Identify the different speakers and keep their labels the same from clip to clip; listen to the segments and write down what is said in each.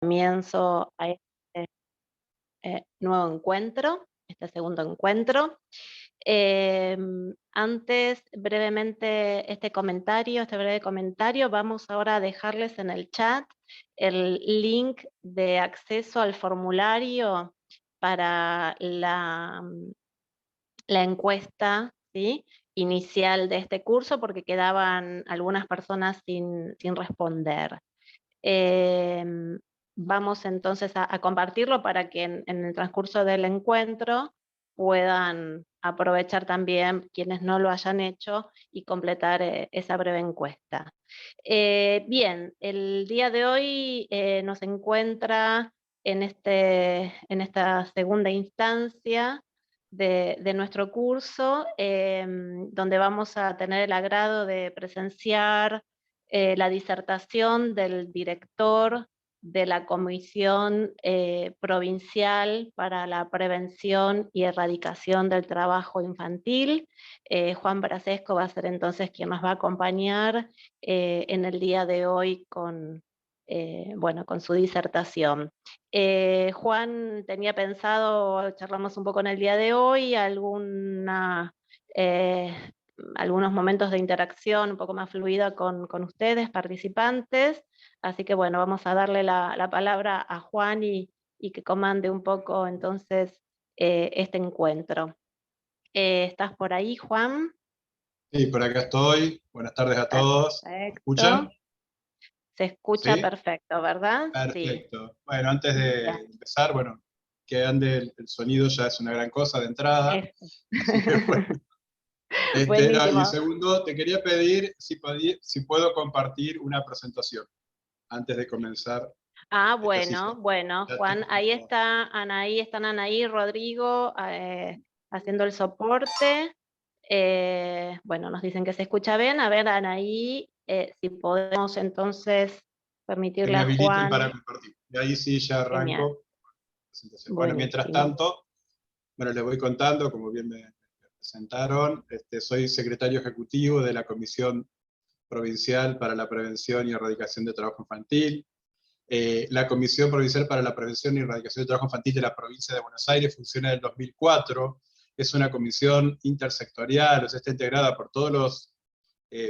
Speaker 1: comienzo a este nuevo encuentro, este segundo encuentro. Antes, brevemente, este breve comentario, vamos ahora a dejarles en el chat el link de acceso al formulario para la encuesta, ¿sí?, inicial de este curso, porque quedaban algunas personas sin responder. Em, Vamos entonces a compartirlo para que en el transcurso del encuentro puedan aprovechar también quienes no lo hayan hecho y completar esa breve encuesta. Bien, el día de hoy nos encuentra en esta segunda instancia de nuestro curso, donde vamos a tener el agrado de presenciar la disertación del director de la Comisión Provincial para la Prevención y Erradicación del Trabajo Infantil. Juan Brasesco va a ser entonces quien nos va a acompañar en el día de hoy bueno, con su disertación. Juan tenía pensado, charlamos un poco en el día de hoy, algunos momentos de interacción un poco más fluida con ustedes, participantes. Así que bueno, vamos a darle la palabra a Juan y que comande un poco entonces este encuentro. ¿Estás por ahí, Juan?
Speaker 2: Sí, por acá estoy. Buenas tardes a todos. ¿Me escuchan?
Speaker 1: Perfecto. Se escucha
Speaker 2: Sí,
Speaker 1: perfecto, ¿verdad? Sí.
Speaker 2: perfecto. Bueno, antes de
Speaker 1: Bien.
Speaker 2: empezar, bueno, que ande el sonido ya es una gran cosa de entrada.
Speaker 1: Eso.
Speaker 2: Así que bueno. No, y
Speaker 1: Buenísimo.
Speaker 2: segundo, te quería pedir si puedo compartir una presentación antes de comenzar. Así
Speaker 1: Bueno, bueno,
Speaker 2: ya
Speaker 1: Juan, ahí está Anaí, están Anaí y Rodrigo haciendo el soporte. Bueno, nos dicen que se escucha bien. A ver, Anaí, si podemos entonces
Speaker 2: que
Speaker 1: permitirle
Speaker 2: me
Speaker 1: a
Speaker 2: habiliten
Speaker 1: Juan.
Speaker 2: para compartir. Y ahí sí ya
Speaker 1: Genial,
Speaker 2: arranco la presentación. Bueno, mientras
Speaker 1: buenísimo.
Speaker 2: tanto, bueno, les voy contando, como bien me presentaron, soy secretario ejecutivo de la Comisión Provincial para la Prevención y Erradicación de Trabajo Infantil. La Comisión Provincial para la Prevención y Erradicación de Trabajo Infantil de la provincia de Buenos Aires funciona en el 2004, es una comisión intersectorial, o sea, está integrada por todos los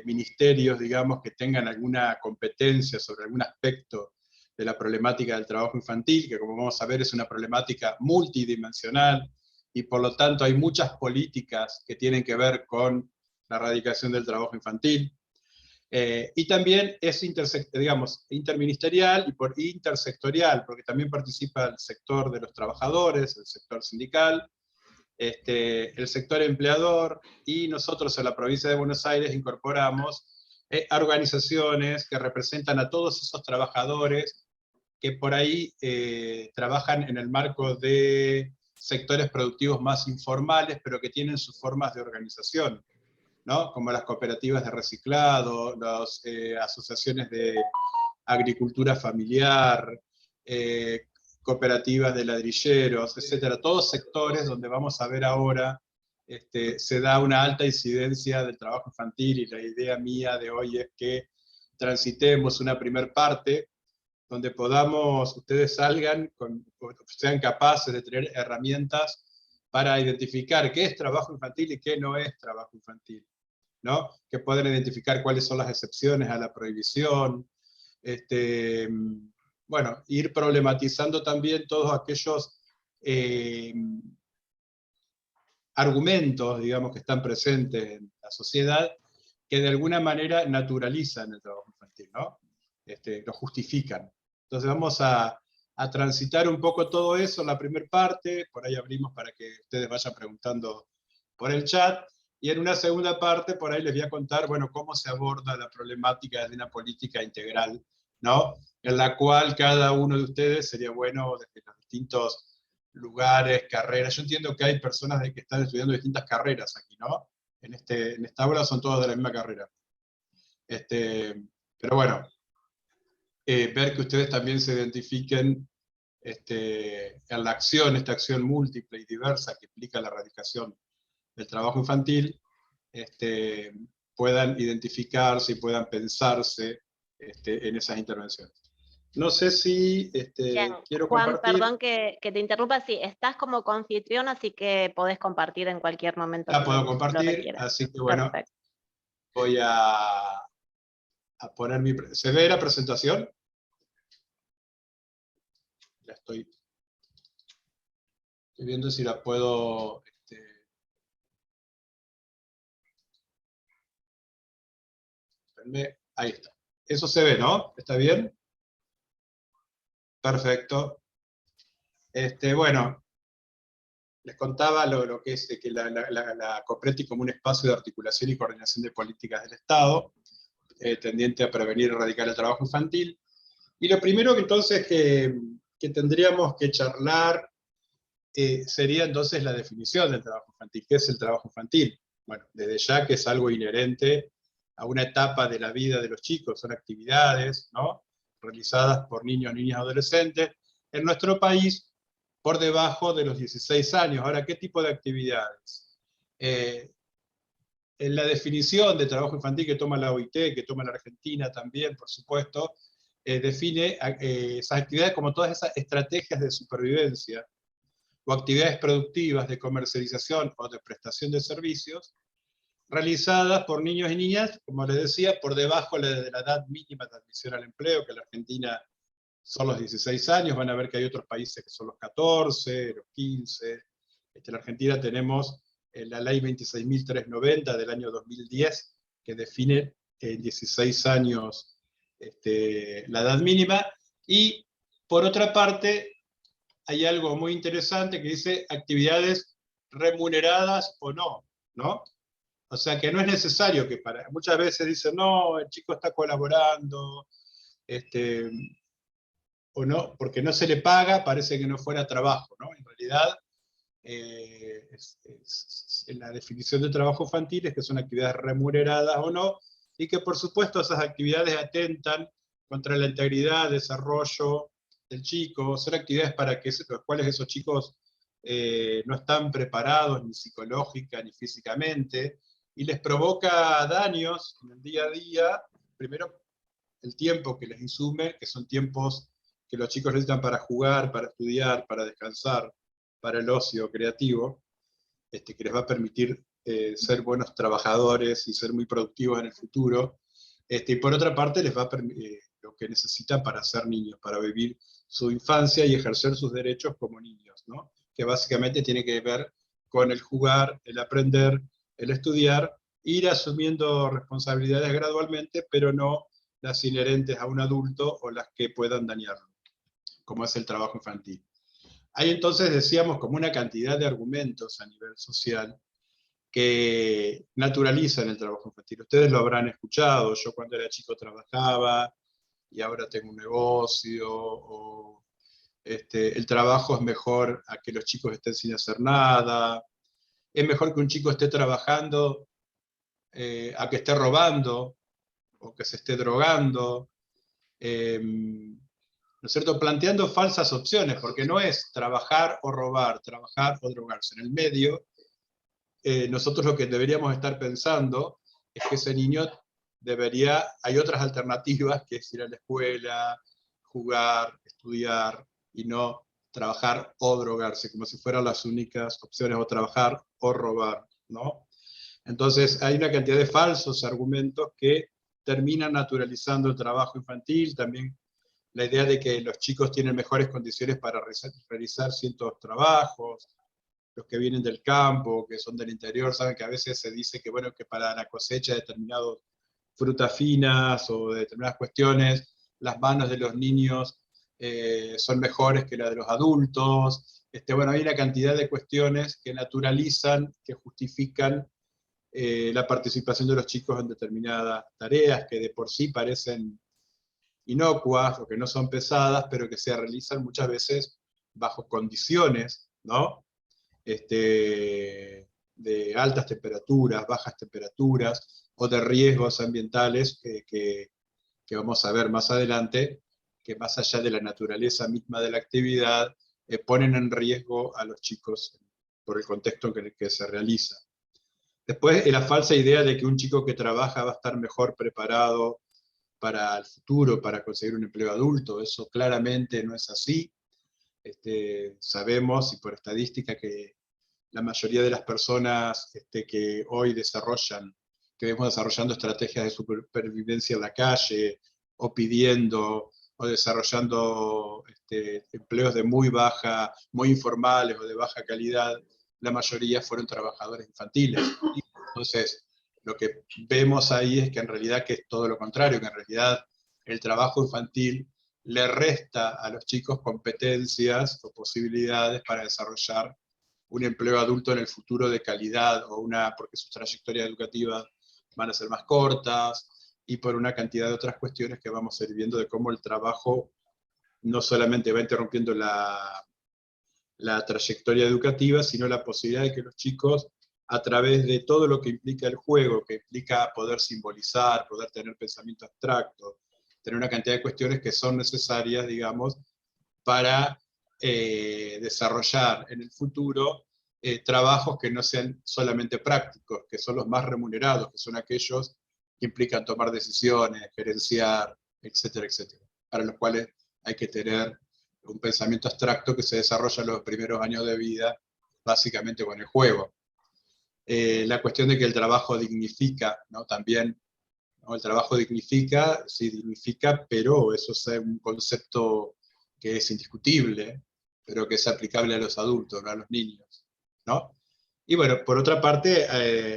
Speaker 2: ministerios, digamos, que tengan alguna competencia sobre algún aspecto de la problemática del trabajo infantil, que como vamos a ver es una problemática multidimensional, y por lo tanto hay muchas políticas que tienen que ver con la erradicación del trabajo infantil. Y también es digamos, interministerial y intersectorial, porque también participa el sector de los trabajadores, el sector sindical, el sector empleador, y nosotros en la provincia de Buenos Aires incorporamos organizaciones que representan a todos esos trabajadores que por ahí trabajan en el marco de sectores productivos más informales, pero que tienen sus formas de organización, ¿no? Como las cooperativas de reciclado, las asociaciones de agricultura familiar, cooperativas de ladrilleros, etcétera. Todos sectores donde vamos a ver ahora se da una alta incidencia del trabajo infantil, y la idea mía de hoy es que transitemos una primer parte donde ustedes salgan, sean capaces de tener herramientas para identificar qué es trabajo infantil y qué no es trabajo infantil, ¿no? Que puedan identificar cuáles son las excepciones a la prohibición, bueno, ir problematizando también todos aquellos argumentos, digamos, que están presentes en la sociedad, que de alguna manera naturalizan el trabajo infantil, ¿no? Lo justifican. Entonces vamos a transitar un poco todo eso en la primera parte, por ahí abrimos para que ustedes vayan preguntando por el chat, y en una segunda parte por ahí les voy a contar, bueno, cómo se aborda la problemática de una política integral, ¿no? En la cual cada uno de ustedes sería bueno desde los distintos lugares, carreras. Yo entiendo que hay personas que están estudiando distintas carreras aquí, ¿no? En esta aula son todos de la misma carrera. Pero bueno, ver que ustedes también se identifiquen en la acción, esta acción múltiple y diversa que implica la erradicación del trabajo infantil, puedan identificarse y puedan pensarse en esas intervenciones. No sé si
Speaker 1: Bien,
Speaker 2: quiero
Speaker 1: Juan,
Speaker 2: compartir.
Speaker 1: perdón que te interrumpa, sí, estás como confitrión, así que podés compartir en cualquier momento
Speaker 2: Ya
Speaker 1: que
Speaker 2: puedo
Speaker 1: lo
Speaker 2: compartir,
Speaker 1: requieras.
Speaker 2: así que bueno,
Speaker 1: Perfecto.
Speaker 2: voy a poner mi... ¿Se ve la presentación? La estoy viendo si la puedo... espérenme, ahí está. Eso se ve, ¿no? ¿Está bien? Perfecto. Bueno, les contaba lo que es que la COPRETI como un espacio de articulación y coordinación de políticas del Estado, tendiente a prevenir y erradicar el trabajo infantil. Y lo primero que entonces que tendríamos que charlar sería entonces la definición del trabajo infantil. ¿Qué es el trabajo infantil? Bueno, desde ya que es algo inherente a una etapa de la vida de los chicos, son actividades, ¿no?, realizadas por niños, niñas, adolescentes, en nuestro país por debajo de los 16 años. Ahora, ¿qué tipo de actividades? En la definición de trabajo infantil que toma la OIT, que toma la Argentina también, por supuesto, define esas actividades como todas esas estrategias de supervivencia o actividades productivas de comercialización o de prestación de servicios realizadas por niños y niñas, como les decía, por debajo de la edad mínima de admisión al empleo, que en la Argentina son los 16 años, van a ver que hay otros países que son los 14, los 15. En la Argentina tenemos la ley 26.390 del año 2010, que define en 16 años la edad mínima, y por otra parte hay algo muy interesante que dice actividades remuneradas o no, ¿no? O sea que no es necesario que para... Muchas veces dicen, no, el chico está colaborando, este, o no, porque no se le paga, parece que no fuera trabajo, ¿no? En realidad, en la definición de trabajo infantil es que son actividades remuneradas o no, y que por supuesto esas actividades atentan contra la integridad, desarrollo del chico, son actividades para que los cuales esos chicos no están preparados ni psicológica ni físicamente, y les provoca daños en el día a día, primero el tiempo que les insume, que son tiempos que los chicos necesitan para jugar, para estudiar, para descansar, para el ocio creativo, que les va a permitir ser buenos trabajadores y ser muy productivos en el futuro. Y por otra parte, les va a permitir lo que necesitan para ser niños, para vivir su infancia y ejercer sus derechos como niños, ¿no? Que básicamente tiene que ver con el jugar, el aprender, el estudiar, ir asumiendo responsabilidades gradualmente, pero no las inherentes a un adulto o las que puedan dañarlo, como es el trabajo infantil. Hay entonces, decíamos, como una cantidad de argumentos a nivel social que naturalizan el trabajo infantil. Ustedes lo habrán escuchado, yo cuando era chico trabajaba y ahora tengo un negocio, o el trabajo es mejor a que los chicos estén sin hacer nada, es mejor que un chico esté trabajando a que esté robando o que se esté drogando, ¿no es cierto?, planteando falsas opciones, porque no es trabajar o robar, trabajar o drogarse. En el medio, nosotros lo que deberíamos estar pensando es que ese niño hay otras alternativas, que es ir a la escuela, jugar, estudiar, y no trabajar o drogarse, como si fueran las únicas opciones, o trabajar o robar, ¿no? Entonces hay una cantidad de falsos argumentos que terminan naturalizando el trabajo infantil, también la idea de que los chicos tienen mejores condiciones para realizar ciertos trabajos, los que vienen del campo, que son del interior, saben que a veces se dice que, bueno, que para la cosecha de determinadas frutas finas o de determinadas cuestiones, las manos de los niños son mejores que las de los adultos. Bueno, hay una cantidad de cuestiones que naturalizan, que justifican la participación de los chicos en determinadas tareas que de por sí parecen inocuas o que no son pesadas, pero que se realizan muchas veces bajo condiciones, ¿no? De altas temperaturas, bajas temperaturas, o de riesgos ambientales que vamos a ver más adelante, que más allá de la naturaleza misma de la actividad, ponen en riesgo a los chicos por el contexto en el que se realiza. Después, la falsa idea de que un chico que trabaja va a estar mejor preparado para el futuro, para conseguir un empleo adulto. Eso claramente no es así. Sabemos, y por estadística, que la mayoría de las personas que hoy que vemos desarrollando estrategias de supervivencia en la calle, o pidiendo, o desarrollando empleos de muy informales o de baja calidad, la mayoría fueron trabajadores infantiles. Entonces, lo que vemos ahí es que en realidad que es todo lo contrario, que en realidad el trabajo infantil le resta a los chicos competencias o posibilidades para desarrollar un empleo adulto en el futuro de calidad, porque sus trayectorias educativas van a ser más cortas, y por una cantidad de otras cuestiones que vamos a ir viendo de cómo el trabajo no solamente va interrumpiendo la trayectoria educativa, sino la posibilidad de que los chicos, a través de todo lo que implica el juego, que implica poder simbolizar, poder tener pensamiento abstracto, tener una cantidad de cuestiones que son necesarias, digamos, para desarrollar en el futuro trabajos que no sean solamente prácticos, que son los más remunerados, que son aquellos que implican tomar decisiones, gerenciar, etcétera, etcétera, para los cuales hay que tener un pensamiento abstracto que se desarrolla en los primeros años de vida, básicamente con el juego. La cuestión de que el trabajo dignifica, ¿no? También, ¿no? El trabajo dignifica, sí dignifica, pero eso es un concepto que es indiscutible, pero que es aplicable a los adultos, no a los niños, ¿no? Y bueno, por otra parte,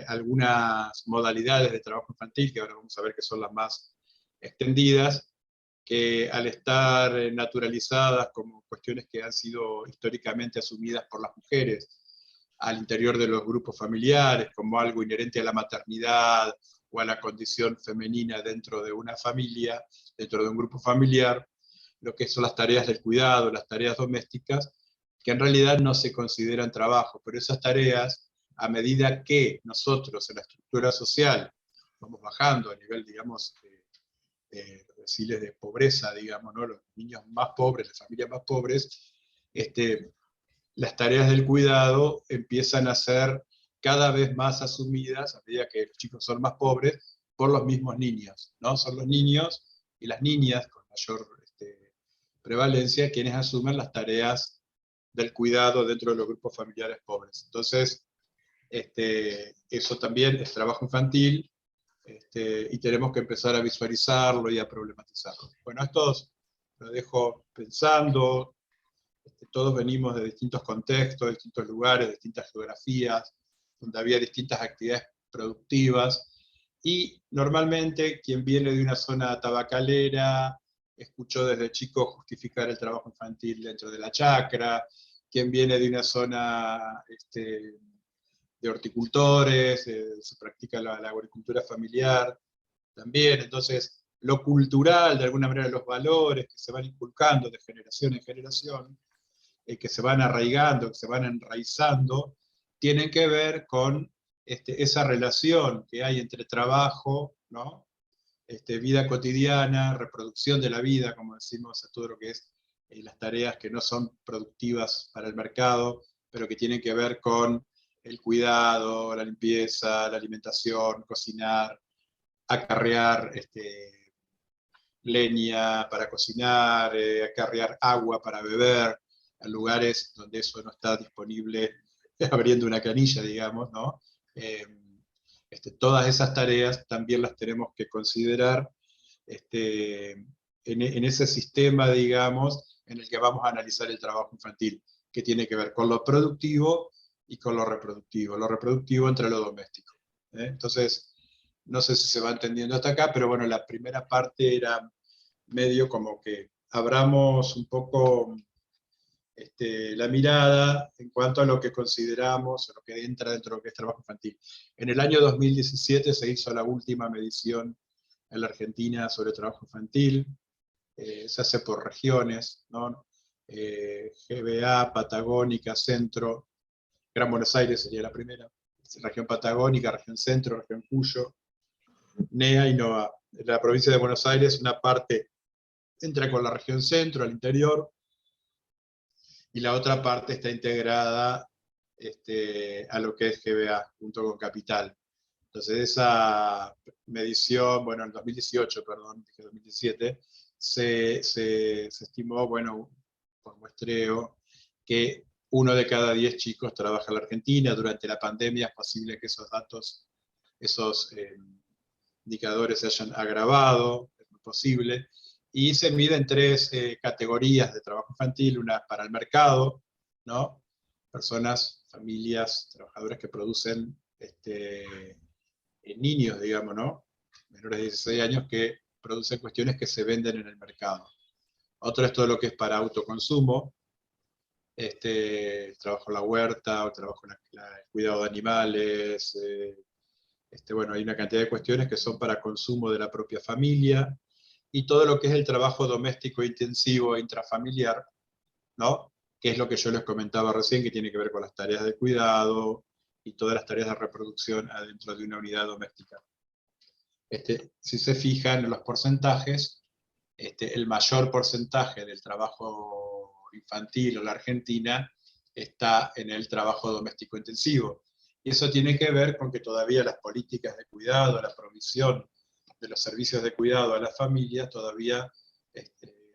Speaker 2: algunas modalidades de trabajo infantil, que ahora vamos a ver que son las más extendidas, que al estar naturalizadas como cuestiones que han sido históricamente asumidas por las mujeres al interior de los grupos familiares, como algo inherente a la maternidad o a la condición femenina dentro de una familia, dentro de un grupo familiar, lo que son las tareas del cuidado, las tareas domésticas, que en realidad no se consideran trabajo, pero esas tareas, a medida que nosotros en la estructura social vamos bajando a nivel, digamos, los deciles de pobreza, digamos, ¿no? Los niños más pobres, las familias más pobres, las tareas del cuidado empiezan a ser cada vez más asumidas, a medida que los chicos son más pobres, por los mismos niños, ¿no? Son los niños y las niñas con mayor prevalencia quienes asumen las tareas del cuidado dentro de los grupos familiares pobres. Entonces, eso también es trabajo infantil, y tenemos que empezar a visualizarlo y a problematizarlo. Bueno, esto lo dejo pensando. Todos venimos de distintos contextos, de distintos lugares, de distintas geografías, donde había distintas actividades productivas, y normalmente quien viene de una zona tabacalera escuchó desde chico justificar el trabajo infantil dentro de la chacra, quien viene de una zona de horticultores, se practica la agricultura familiar también. Entonces, lo cultural, de alguna manera, los valores que se van inculcando de generación en generación, que se van arraigando, que se van enraizando, tienen que ver con esa relación que hay entre trabajo, ¿no? Vida cotidiana, reproducción de la vida, como decimos, a todo lo que es las tareas que no son productivas para el mercado, pero que tienen que ver con el cuidado, la limpieza, la alimentación, cocinar, acarrear leña para cocinar, acarrear agua para beber, en lugares donde eso no está disponible, abriendo una canilla, digamos, ¿no? Todas esas tareas también las tenemos que considerar en ese sistema, digamos, en el que vamos a analizar el trabajo infantil, que tiene que ver con lo productivo y con lo reproductivo entre lo doméstico. Entonces, no sé si se va entendiendo hasta acá, pero bueno, la primera parte era medio como que abramos un poco la mirada en cuanto a lo que consideramos, o lo que entra dentro de lo que es trabajo infantil. En el año 2017 se hizo la última medición en la Argentina sobre trabajo infantil, se hace por regiones, ¿no? GBA, Patagónica, Centro, Gran Buenos Aires sería la primera, región Patagónica, región Centro, región Cuyo, NEA y NOA. La provincia de Buenos Aires, una parte entra con la región Centro, al interior, y la otra parte está integrada a lo que es GBA, junto con Capital. Entonces esa medición, bueno, en 2018, perdón, dije 2017, se estimó, bueno, por muestreo, que 1 de cada 10 chicos trabaja en la Argentina. Durante la pandemia es posible que esos datos, esos indicadores se hayan agravado, es muy posible, y se mide en 3 categorías de trabajo infantil: una para el mercado, ¿no? Personas, familias, trabajadores que producen niños, digamos, ¿no? Menores de 16 años que producen cuestiones que se venden en el mercado. Otro es todo lo que es para autoconsumo, trabajo en la huerta, o trabajo en el cuidado de animales, bueno, hay una cantidad de cuestiones que son para consumo de la propia familia, y todo lo que es el trabajo doméstico intensivo e intrafamiliar, ¿no? Que es lo que yo les comentaba recién, que tiene que ver con las tareas de cuidado y todas las tareas de reproducción adentro de una unidad doméstica. Si se fijan en los porcentajes, el mayor porcentaje del trabajo infantil en la Argentina está en el trabajo doméstico intensivo. Y eso tiene que ver con que todavía las políticas de cuidado, la provisión de los servicios de cuidado a las familias, todavía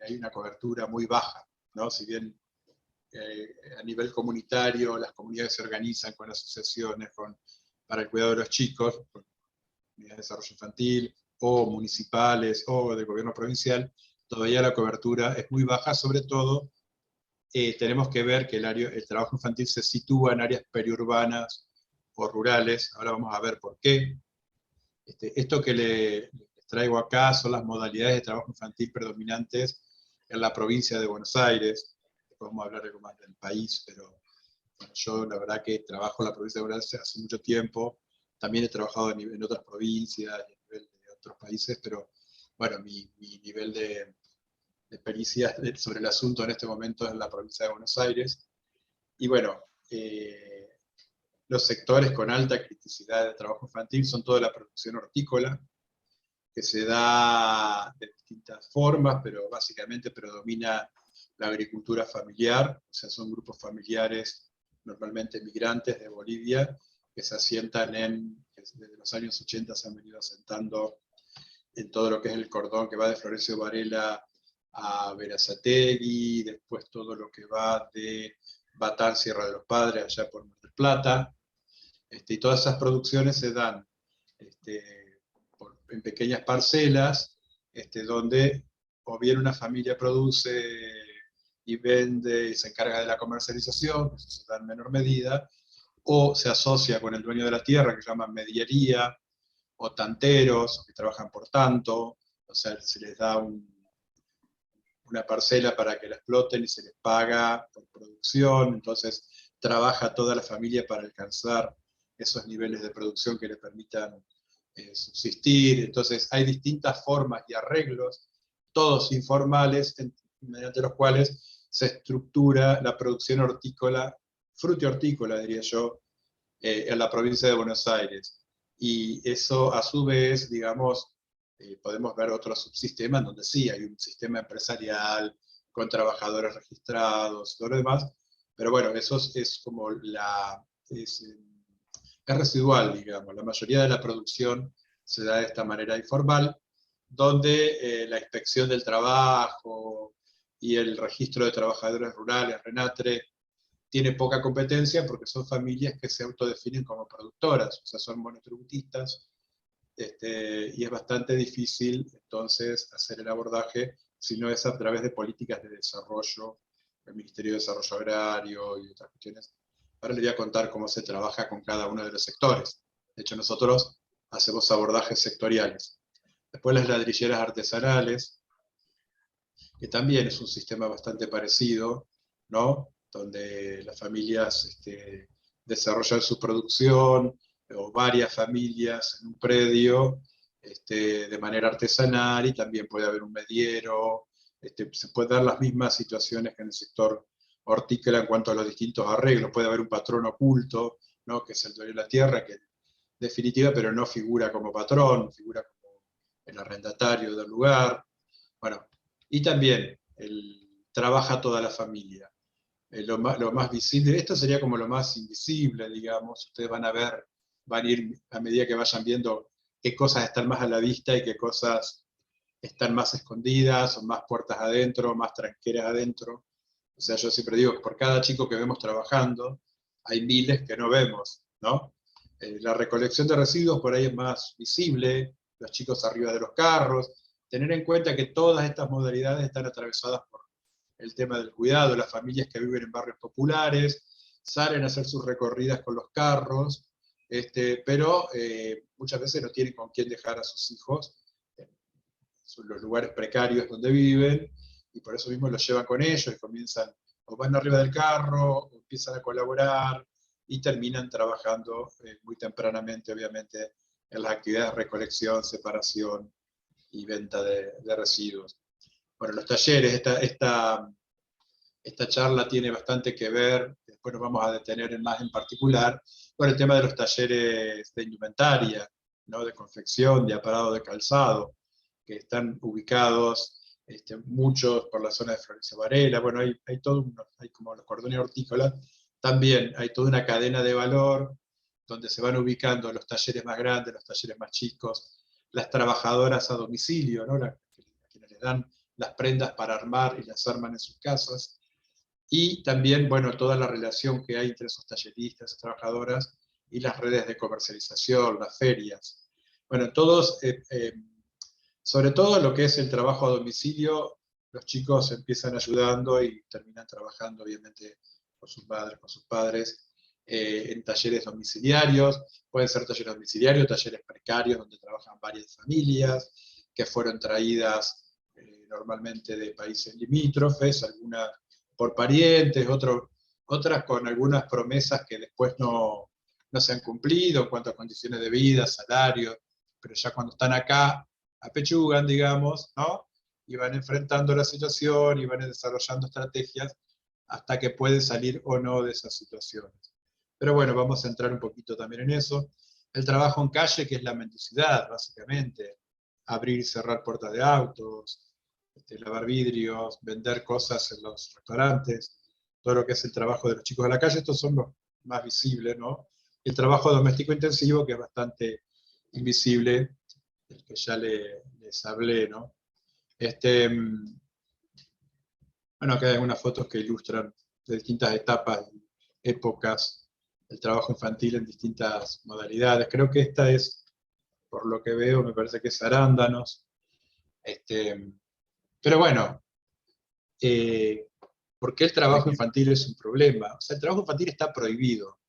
Speaker 2: hay una cobertura muy baja, ¿no? Si bien a nivel comunitario las comunidades se organizan con asociaciones para el cuidado de los chicos, con unidades de desarrollo infantil, o municipales, o del gobierno provincial, todavía la cobertura es muy baja. Sobre todo, tenemos que ver que el trabajo infantil se sitúa en áreas periurbanas o rurales. Ahora vamos a ver por qué. Esto que les traigo acá son las modalidades de trabajo infantil predominantes en la provincia de Buenos Aires. Podemos hablar algo más del país, pero bueno, yo la verdad que trabajo en la provincia de Buenos Aires hace mucho tiempo. También he trabajado en otras provincias y a nivel de otros países, pero bueno, mi nivel de pericia sobre el asunto en este momento es en la provincia de Buenos Aires. Y bueno, los sectores con alta criticidad de trabajo infantil son toda la producción hortícola, que se da de distintas formas, pero básicamente predomina la agricultura familiar, o sea, son grupos familiares normalmente migrantes de Bolivia, que se asientan desde los años 80 se han venido asentando en todo lo que es el cordón que va de Florencio Varela a Berazategui, después todo lo que va de Batán, Sierra de los Padres, allá por Mar del Plata, y todas esas producciones se dan en pequeñas parcelas, donde o bien una familia produce y vende y se encarga de la comercialización, que se da en menor medida, o se asocia con el dueño de la tierra, que se llama mediería, o tanteros, que trabajan por tanto, o sea, se les da una parcela para que la exploten y se les paga por producción. Entonces trabaja toda la familia para alcanzar esos niveles de producción que le permitan subsistir. Entonces hay distintas formas y arreglos, todos informales, mediante los cuales se estructura la producción hortícola, frutihortícola diría yo, en la provincia de Buenos Aires. Y eso a su vez, digamos, podemos ver otros subsistemas donde sí hay un sistema empresarial con trabajadores registrados, todo lo demás, pero bueno, eso es como es residual, digamos. La mayoría de la producción se da de esta manera informal, donde la inspección del trabajo y el registro de trabajadores rurales, RENATRE, tiene poca competencia porque son familias que se autodefinen como productoras, o sea, son monotributistas, y es bastante difícil entonces hacer el abordaje si no es a través de políticas de desarrollo, el Ministerio de Desarrollo Agrario y otras cuestiones. Ahora les voy a contar cómo se trabaja con cada uno de los sectores. De hecho, nosotros hacemos abordajes sectoriales. Después las ladrilleras artesanales, que también es un sistema bastante parecido, ¿no? Donde las familias desarrollan su producción, o varias familias en un predio, de manera artesanal, y también puede haber un mediero, se pueden dar las mismas situaciones que en el sector hortícola en cuanto a los distintos arreglos. Puede haber un patrón oculto, ¿no? Que es el dueño de la tierra, que en definitiva, pero no figura como patrón, figura como el arrendatario del lugar. Bueno, y también trabaja toda la familia. Lo más visible, esto sería como lo más invisible, digamos. Ustedes van a ver van a ir a medida que vayan viendo qué cosas están más a la vista y qué cosas están más escondidas, o más puertas adentro, más tranqueras adentro. O sea, yo siempre digo que por cada chico que vemos trabajando, hay miles que no vemos, ¿no? La recolección de residuos por ahí es más visible, los chicos arriba de los carros, tener en cuenta que todas estas modalidades están atravesadas por el tema del cuidado, las familias que viven en barrios populares, salen a hacer sus recorridas con los carros, pero muchas veces no tienen con quién dejar a sus hijos en los lugares precarios donde viven, y por eso mismo los llevan con ellos y comienzan, o van arriba del carro, o empiezan a colaborar, y terminan trabajando muy tempranamente, obviamente, en las actividades de recolección, separación y venta de residuos. Bueno, los talleres, esta charla tiene bastante que ver, después nos vamos a detener más en particular, con el tema de los talleres de indumentaria, ¿no? De confección, de aparato de calzado, que están ubicados muchos por la zona de Florencio Varela. Bueno, hay todo, hay como los cordones hortícolas, también hay toda una cadena de valor donde se van ubicando los talleres más grandes, los talleres más chicos, las trabajadoras a domicilio, ¿no? Quienes les dan las prendas para armar y las arman en sus casas, y también, bueno, toda la relación que hay entre esos talleristas, trabajadoras, y las redes de comercialización, las ferias. Bueno, todos, sobre todo lo que es el trabajo a domicilio, los chicos empiezan ayudando y terminan trabajando, obviamente, con sus madres, con sus padres, en talleres domiciliarios. Pueden ser talleres domiciliarios, talleres precarios, donde trabajan varias familias, que fueron traídas normalmente de países limítrofes, algunas por parientes, otras con algunas promesas que después no se han cumplido en cuanto a condiciones de vida, salario, pero ya cuando están acá, apechugan, digamos, ¿no? Y van enfrentando la situación y van desarrollando estrategias hasta que pueden salir o no de esas situaciones. Pero bueno, vamos a entrar un poquito también en eso. El trabajo en calle, que es la mendicidad, básicamente, abrir y cerrar puertas de autos, lavar vidrios, vender cosas en los restaurantes, todo lo que es el trabajo de los chicos de la calle, estos son los más visibles, ¿no? El trabajo doméstico intensivo, que es bastante invisible, el que ya les hablé, ¿no? Bueno, acá hay algunas fotos que ilustran de distintas etapas, épocas, el trabajo infantil en distintas modalidades. Creo que esta es, por lo que veo, me parece que es arándanos. Pero bueno, ¿por qué el trabajo infantil es un problema? O sea, el trabajo infantil está prohibido.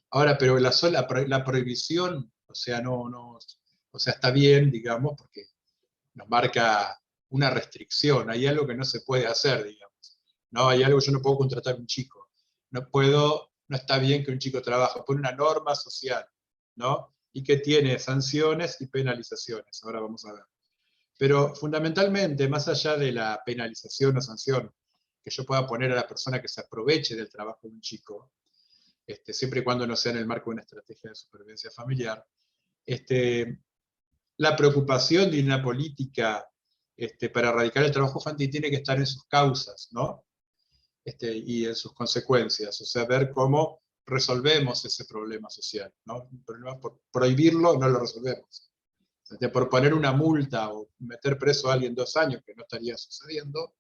Speaker 2: Ahora, pero la prohibición, o sea, o sea, está bien, digamos, porque nos marca una restricción, hay algo que no se puede hacer, digamos. No, hay algo que yo no puedo contratar a un chico. No está bien que un chico trabaje, pone una norma social, ¿no? Y que tiene sanciones y penalizaciones. Ahora vamos a ver. Pero fundamentalmente, más allá de la penalización o sanción que yo pueda poner a la persona que se aproveche del trabajo de un chico, siempre y cuando no sea en el marco de una estrategia de supervivencia familiar, la preocupación de una política para erradicar el trabajo infantil tiene que estar en sus causas, ¿no? Y en sus consecuencias, o sea, ver cómo resolvemos ese problema social, ¿no? Un problema por prohibirlo no lo resolvemos. Por poner una multa o meter preso a alguien 2 años, que no estaría sucediendo,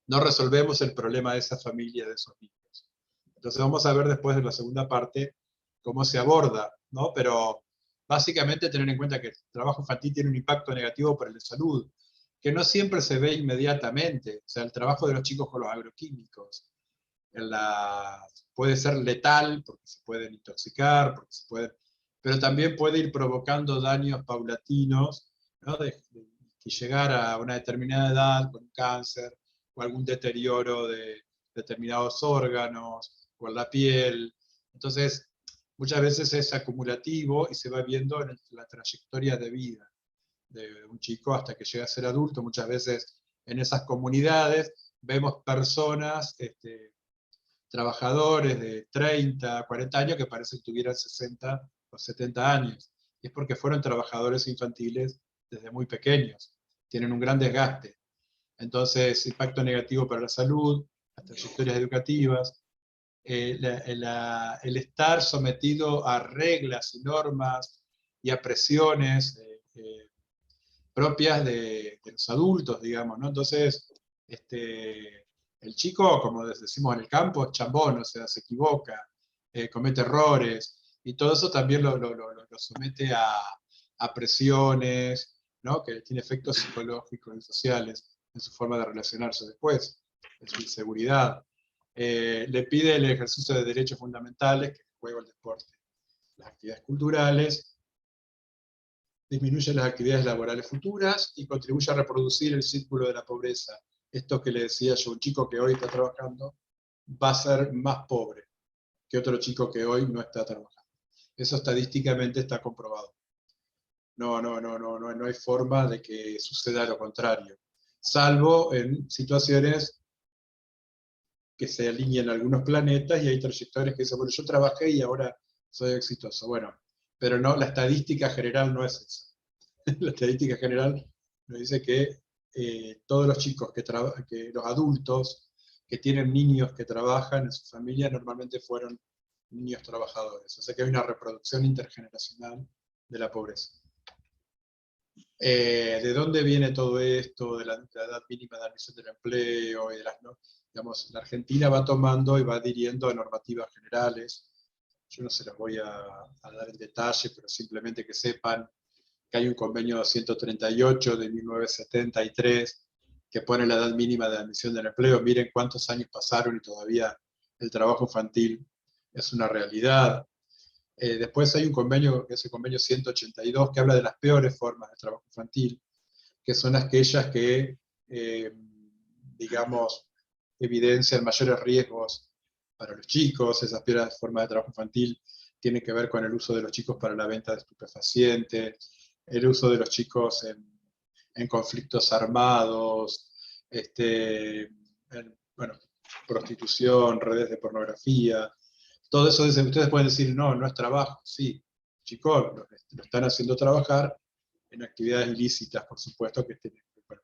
Speaker 2: no resolvemos el problema de esa familia, de esos niños. Entonces vamos a ver después de la segunda parte cómo se aborda, ¿no? Pero básicamente tener en cuenta que el trabajo infantil tiene un impacto negativo para la salud, que no siempre se ve inmediatamente. O sea, el trabajo de los chicos con los agroquímicos puede ser letal, porque se pueden intoxicar, pero también puede ir provocando daños paulatinos, ¿no? De llegar a una determinada edad con cáncer o algún deterioro de determinados órganos o en la piel. Entonces, muchas veces es acumulativo y se va viendo en la trayectoria de vida de un chico hasta que llega a ser adulto. Muchas veces en esas comunidades vemos personas, trabajadores de 30, 40 años que parecen que tuvieran 60 o 70 años. Y es porque fueron trabajadores infantiles desde muy pequeños. Tienen un gran desgaste. Entonces, impacto negativo para la salud, las trayectorias educativas. el estar sometido a reglas y normas y a presiones propias de los adultos, digamos, ¿no? Entonces, el chico, como decimos en el campo, es chambón, o sea, se equivoca, comete errores, y todo eso también lo somete a presiones, ¿no? Que tiene efectos psicológicos y sociales en su forma de relacionarse después, en su inseguridad. Le pide el ejercicio de derechos fundamentales, que es el juego, el deporte, las actividades culturales, disminuye las actividades laborales futuras y contribuye a reproducir el círculo de la pobreza. Esto que le decía yo, un chico que hoy está trabajando va a ser más pobre que otro chico que hoy no está trabajando. Eso estadísticamente está comprobado. No hay forma de que suceda lo contrario, salvo en situaciones que se alinean algunos planetas y hay trayectorias que dicen, bueno, yo trabajé y ahora soy exitoso. Bueno, pero no, la estadística general no es esa. La estadística general nos dice que todos los chicos, que los adultos que tienen niños que trabajan en su familia normalmente fueron niños trabajadores. O sea que hay una reproducción intergeneracional de la pobreza. ¿De dónde viene todo esto de la edad mínima de admisión del empleo? Y de digamos, la Argentina va tomando y va adhiriendo a normativas generales. Yo no se las voy a dar en detalle, pero simplemente que sepan que hay un convenio 138 de 1973 que pone la edad mínima de admisión del empleo. Miren cuántos años pasaron y todavía el trabajo infantil es una realidad. Después hay un convenio, que es el convenio 182, que habla de las peores formas de trabajo infantil, que son aquellas que, digamos, evidencian mayores riesgos para los chicos. Esas peores formas de trabajo infantil tienen que ver con el uso de los chicos para la venta de estupefacientes, el uso de los chicos en conflictos armados, bueno, prostitución, redes de pornografía. Todo eso, ustedes pueden decir, no, no es trabajo. Sí, chicos, lo están haciendo trabajar en actividades ilícitas, por supuesto, bueno,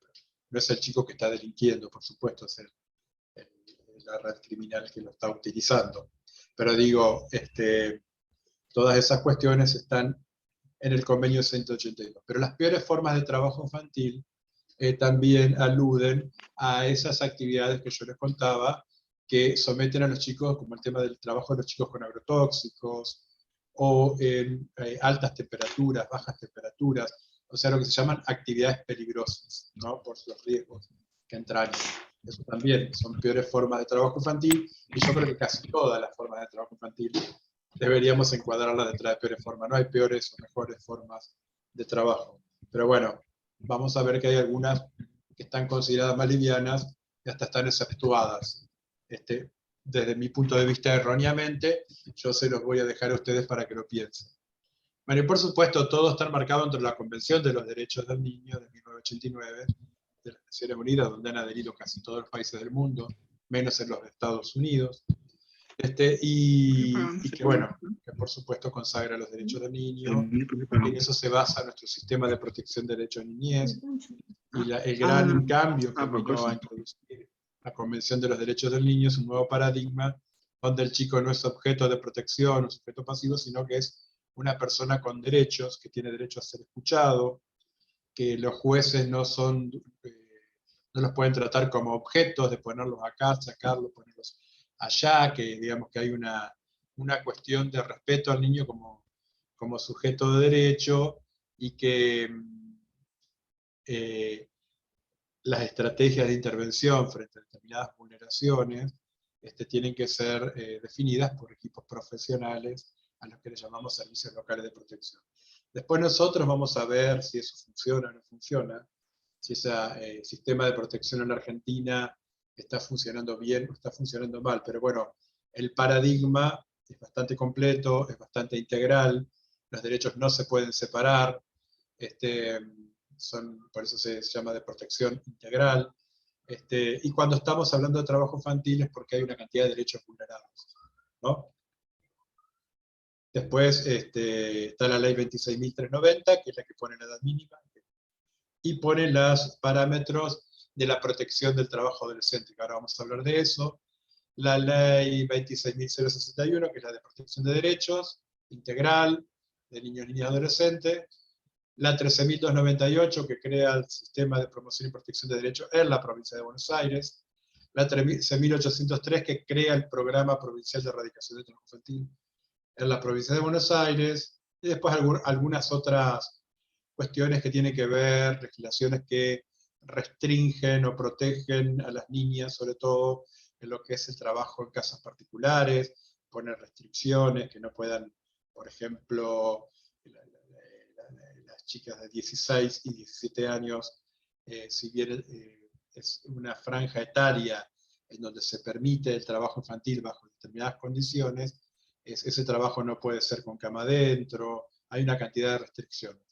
Speaker 2: no es el chico que está delinquiendo, por supuesto, es la red criminal que lo está utilizando. Pero digo, todas esas cuestiones están en el convenio 182. Pero las peores formas de trabajo infantil también aluden a esas actividades que yo les contaba, que someten a los chicos, como el tema del trabajo de los chicos con agrotóxicos, o en altas temperaturas, bajas temperaturas, o sea, lo que se llaman actividades peligrosas, ¿no? Por los riesgos que entrañan. Eso también son peores formas de trabajo infantil, y yo creo que casi todas las formas de trabajo infantil deberíamos encuadrarlas detrás de peores formas. No hay peores o mejores formas de trabajo. Pero bueno, vamos a ver que hay algunas que están consideradas más livianas y hasta están exceptuadas. Desde mi punto de vista erróneamente, yo se los voy a dejar a ustedes para que lo piensen. Bueno, y por supuesto, todo está marcado entre la Convención de los Derechos del Niño de 1989 de las Naciones Unidas, donde han adherido casi todos los países del mundo, menos en los Estados Unidos, y que bueno, que por supuesto consagra los derechos del niño, y en eso se basa nuestro sistema de protección de derechos de niñez, y el gran cambio que vino a introducir la Convención de los Derechos del Niño es un nuevo paradigma donde el chico no es objeto de protección o sujeto pasivo, sino que es una persona con derechos, que tiene derecho a ser escuchado, que los jueces no los pueden tratar como objetos de ponerlos acá, sacarlos, ponerlos allá, que digamos que hay una cuestión de respeto al niño como sujeto de derecho, y que las estrategias de intervención frente a determinadas vulneraciones tienen que ser definidas por equipos profesionales a los que le llamamos servicios locales de protección. Después nosotros vamos a ver si eso funciona o no funciona, si ese sistema de protección en la Argentina está funcionando bien o está funcionando mal. Pero bueno, el paradigma es bastante completo, es bastante integral, los derechos no se pueden separar, por eso se llama de protección integral. Y cuando estamos hablando de trabajo infantil es porque hay una cantidad de derechos vulnerados, ¿no? Después está la ley 26.390, que es la que pone la edad mínima, y pone los parámetros de la protección del trabajo adolescente, que ahora vamos a hablar de eso. la ley 26.061, que es la de protección de derechos, integral, de niños, niñas y adolescentes, la 13.298, que crea el sistema de promoción y protección de derechos en la provincia de Buenos Aires, la 13.803, que crea el programa provincial de erradicación del trabajo infantil en la provincia de Buenos Aires, y después algunas otras cuestiones que tienen que ver, legislaciones que restringen o protegen a las niñas, sobre todo en lo que es el trabajo en casas particulares, poner restricciones, que no puedan, por ejemplo, las chicas de 16 y 17 años, si bien es una franja etaria en donde se permite el trabajo infantil bajo determinadas condiciones, ese trabajo no puede ser con cama adentro, hay una cantidad de restricciones.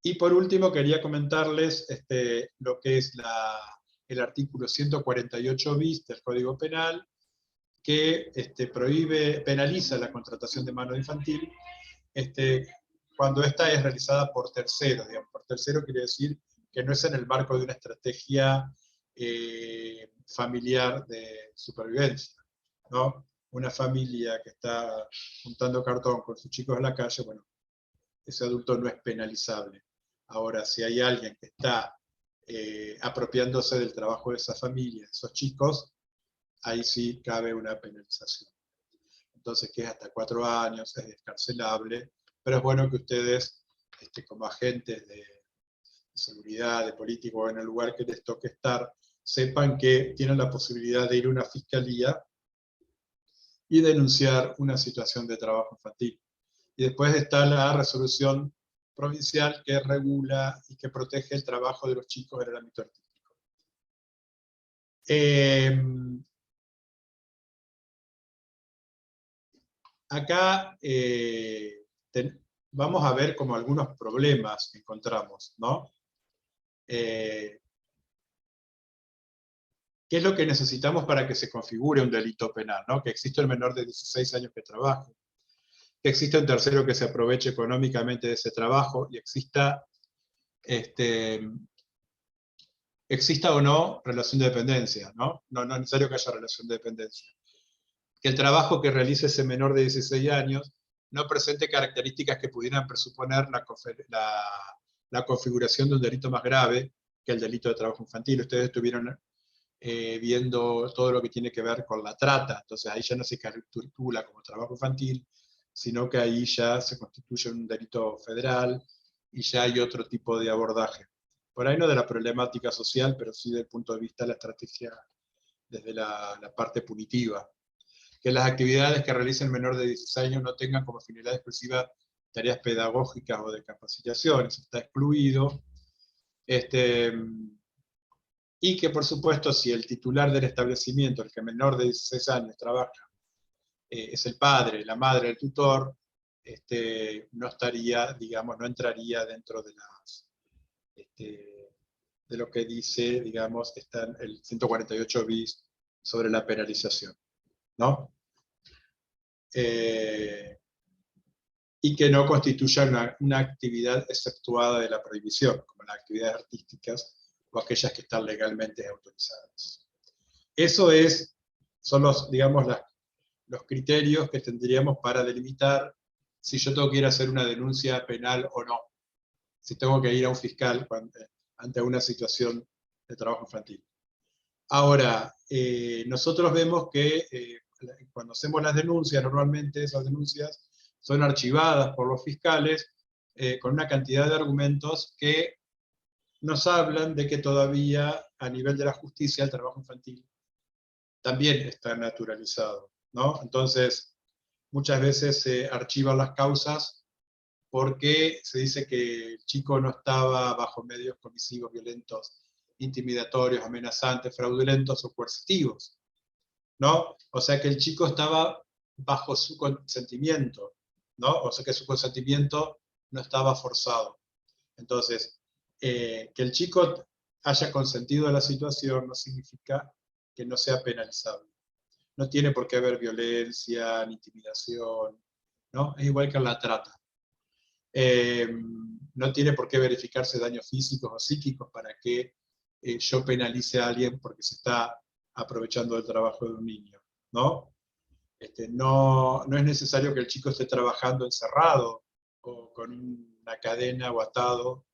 Speaker 2: Y por último quería comentarles lo que es el artículo 148 bis del Código Penal, que penaliza la contratación de mano infantil cuando esta es realizada por terceros. Digamos, por tercero quiere decir que no es en el marco de una estrategia familiar de supervivencia, ¿no? Una familia que está juntando cartón con sus chicos en la calle, bueno, ese adulto no es penalizable. Ahora, si hay alguien que está apropiándose del trabajo de esa familia, de esos chicos, ahí sí cabe una penalización. Entonces, que es hasta 4 años, es descarcelable, pero es bueno que ustedes, como agentes de seguridad, de político, en el lugar que les toque estar, sepan que tienen la posibilidad de ir a una fiscalía y denunciar una situación de trabajo infantil. Y después está la resolución provincial que regula y que protege el trabajo de los chicos en el ámbito artístico. Acá vamos a ver como algunos problemas que encontramos, ¿no? ¿Qué es lo que necesitamos para que se configure un delito penal? ¿No? Que exista el menor de 16 años que trabaje, que exista un tercero que se aproveche económicamente de ese trabajo y exista o no relación de dependencia, ¿no? No es necesario que haya relación de dependencia. Que el trabajo que realice ese menor de 16 años no presente características que pudieran presuponer la configuración de un delito más grave que el delito de trabajo infantil. Ustedes estuvieron viendo todo lo que tiene que ver con la trata, entonces ahí ya no se calcula como trabajo infantil, sino que ahí ya se constituye un delito federal y ya hay otro tipo de abordaje. Por ahí no de la problemática social, pero sí desde el punto de vista de la estrategia desde la parte punitiva. Que las actividades que realice el menor de 16 años no tengan como finalidad exclusiva tareas pedagógicas o de capacitación, eso está excluido. Y que, por supuesto, si el titular del establecimiento, el que menor de 16 años trabaja, es el padre, la madre, el tutor, no estaría, digamos, no entraría dentro de de lo que dice, digamos, está en el 148 bis sobre la penalización, ¿no? Y que no constituya una actividad exceptuada de la prohibición, como las actividades artísticas o aquellas que están legalmente autorizadas. Eso son digamos, los criterios que tendríamos para delimitar si yo tengo que ir a hacer una denuncia penal o no, si tengo que ir a un fiscal ante una situación de trabajo infantil. Ahora, nosotros vemos que cuando hacemos las denuncias, normalmente esas denuncias son archivadas por los fiscales con una cantidad de argumentos que nos hablan de que todavía a nivel de la justicia el trabajo infantil también está naturalizado, ¿no? Entonces, muchas veces se archivan las causas porque se dice que el chico no estaba bajo medios comisivos, violentos, intimidatorios, amenazantes, fraudulentos o coercitivos, ¿no? O sea que el chico estaba bajo su consentimiento, ¿no? O sea que su consentimiento no estaba forzado. Entonces, que el chico haya consentido a la situación no significa que no sea penalizable. No tiene por qué haber violencia, ni intimidación, ¿no? Es igual que en la trata. No tiene por qué verificarse daños físicos o psíquicos para que yo penalice a alguien porque se está aprovechando del trabajo de un niño. ¿no? No es necesario que el chico esté trabajando encerrado o con una cadena o atado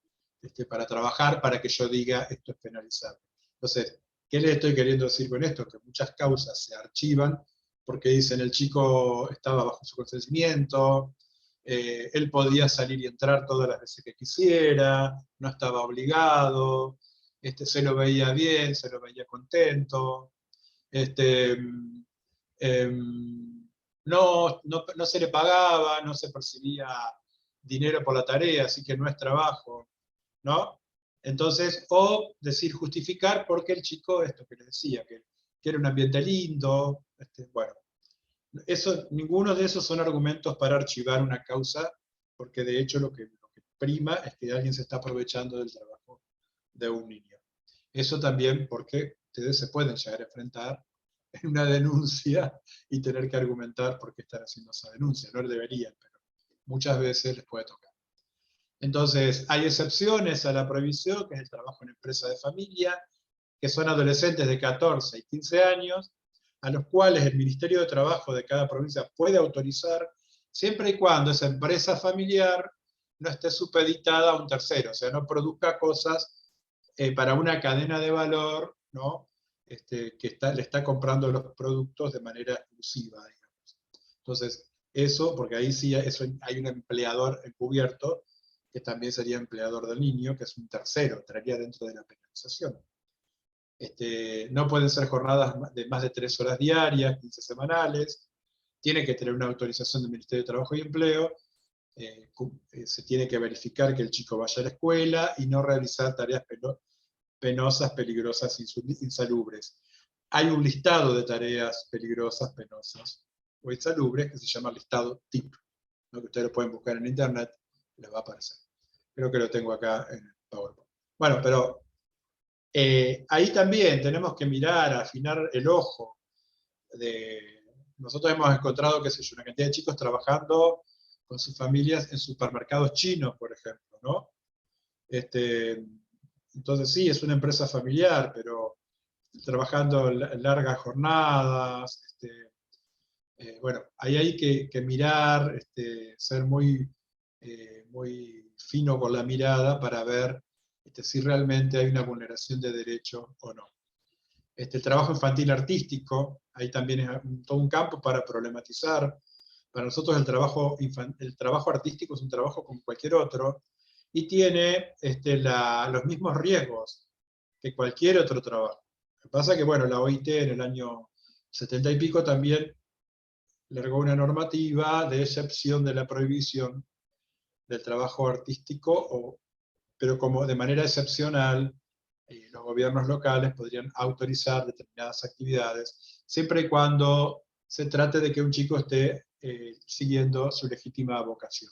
Speaker 2: para trabajar para que yo diga esto es penalizable. Entonces, ¿qué le estoy queriendo decir con esto? Que muchas causas se archivan porque dicen el chico estaba bajo su consentimiento, él podía salir y entrar todas las veces que quisiera, no estaba obligado, se lo veía bien, se lo veía contento, no se le pagaba, no se percibía dinero por la tarea, así que no es trabajo, ¿no? Entonces, o decir, justificar porque el chico, esto que les decía, que era un ambiente lindo, bueno, ninguno de esos son argumentos para archivar una causa, porque de hecho lo que prima es que alguien se está aprovechando del trabajo de un niño. Eso también porque ustedes se pueden llegar a enfrentar en una denuncia y tener que argumentar por qué están haciendo esa denuncia. No deberían, pero muchas veces les puede tocar. Entonces, hay excepciones a la prohibición, que es el trabajo en empresa de familia, que son adolescentes de 14 y 15 años, a los cuales el Ministerio de Trabajo de cada provincia puede autorizar, siempre y cuando esa empresa familiar no esté supeditada a un tercero, o sea, no produzca cosas para una cadena de valor, ¿no? Le está comprando los productos de manera exclusiva, digamos. Entonces, eso, porque ahí sí hay un empleador encubierto, que también sería empleador del niño, que es un tercero, entraría dentro de la penalización. No pueden ser jornadas de más de 3 horas diarias, 15 semanales, tiene que tener una autorización del Ministerio de Trabajo y Empleo, se tiene que verificar que el chico vaya a la escuela y no realizar tareas penosas, peligrosas, insalubres. Hay un listado de tareas peligrosas, penosas o insalubres que se llama listado TIP, ¿no? Que ustedes lo pueden buscar en internet, les va a aparecer. Creo que lo tengo acá en el PowerPoint. Bueno, pero ahí también tenemos que mirar, afinar el ojo. Nosotros hemos encontrado, qué sé yo, una cantidad de chicos trabajando con sus familias en supermercados chinos, por ejemplo, ¿no? Entonces sí, es una empresa familiar, pero trabajando largas jornadas, bueno, ahí hay que mirar, ser muy fino con la mirada para ver si realmente hay una vulneración de derechos o no. El trabajo infantil artístico, ahí también es todo un campo para problematizar. Para nosotros el trabajo artístico es un trabajo como cualquier otro, y tiene los mismos riesgos que cualquier otro trabajo. Lo que pasa es que, bueno, la OIT en el año 70 y pico también largó una normativa de excepción de la prohibición del trabajo artístico, pero como de manera excepcional, los gobiernos locales podrían autorizar determinadas actividades, siempre y cuando se trate de que un chico esté siguiendo su legítima vocación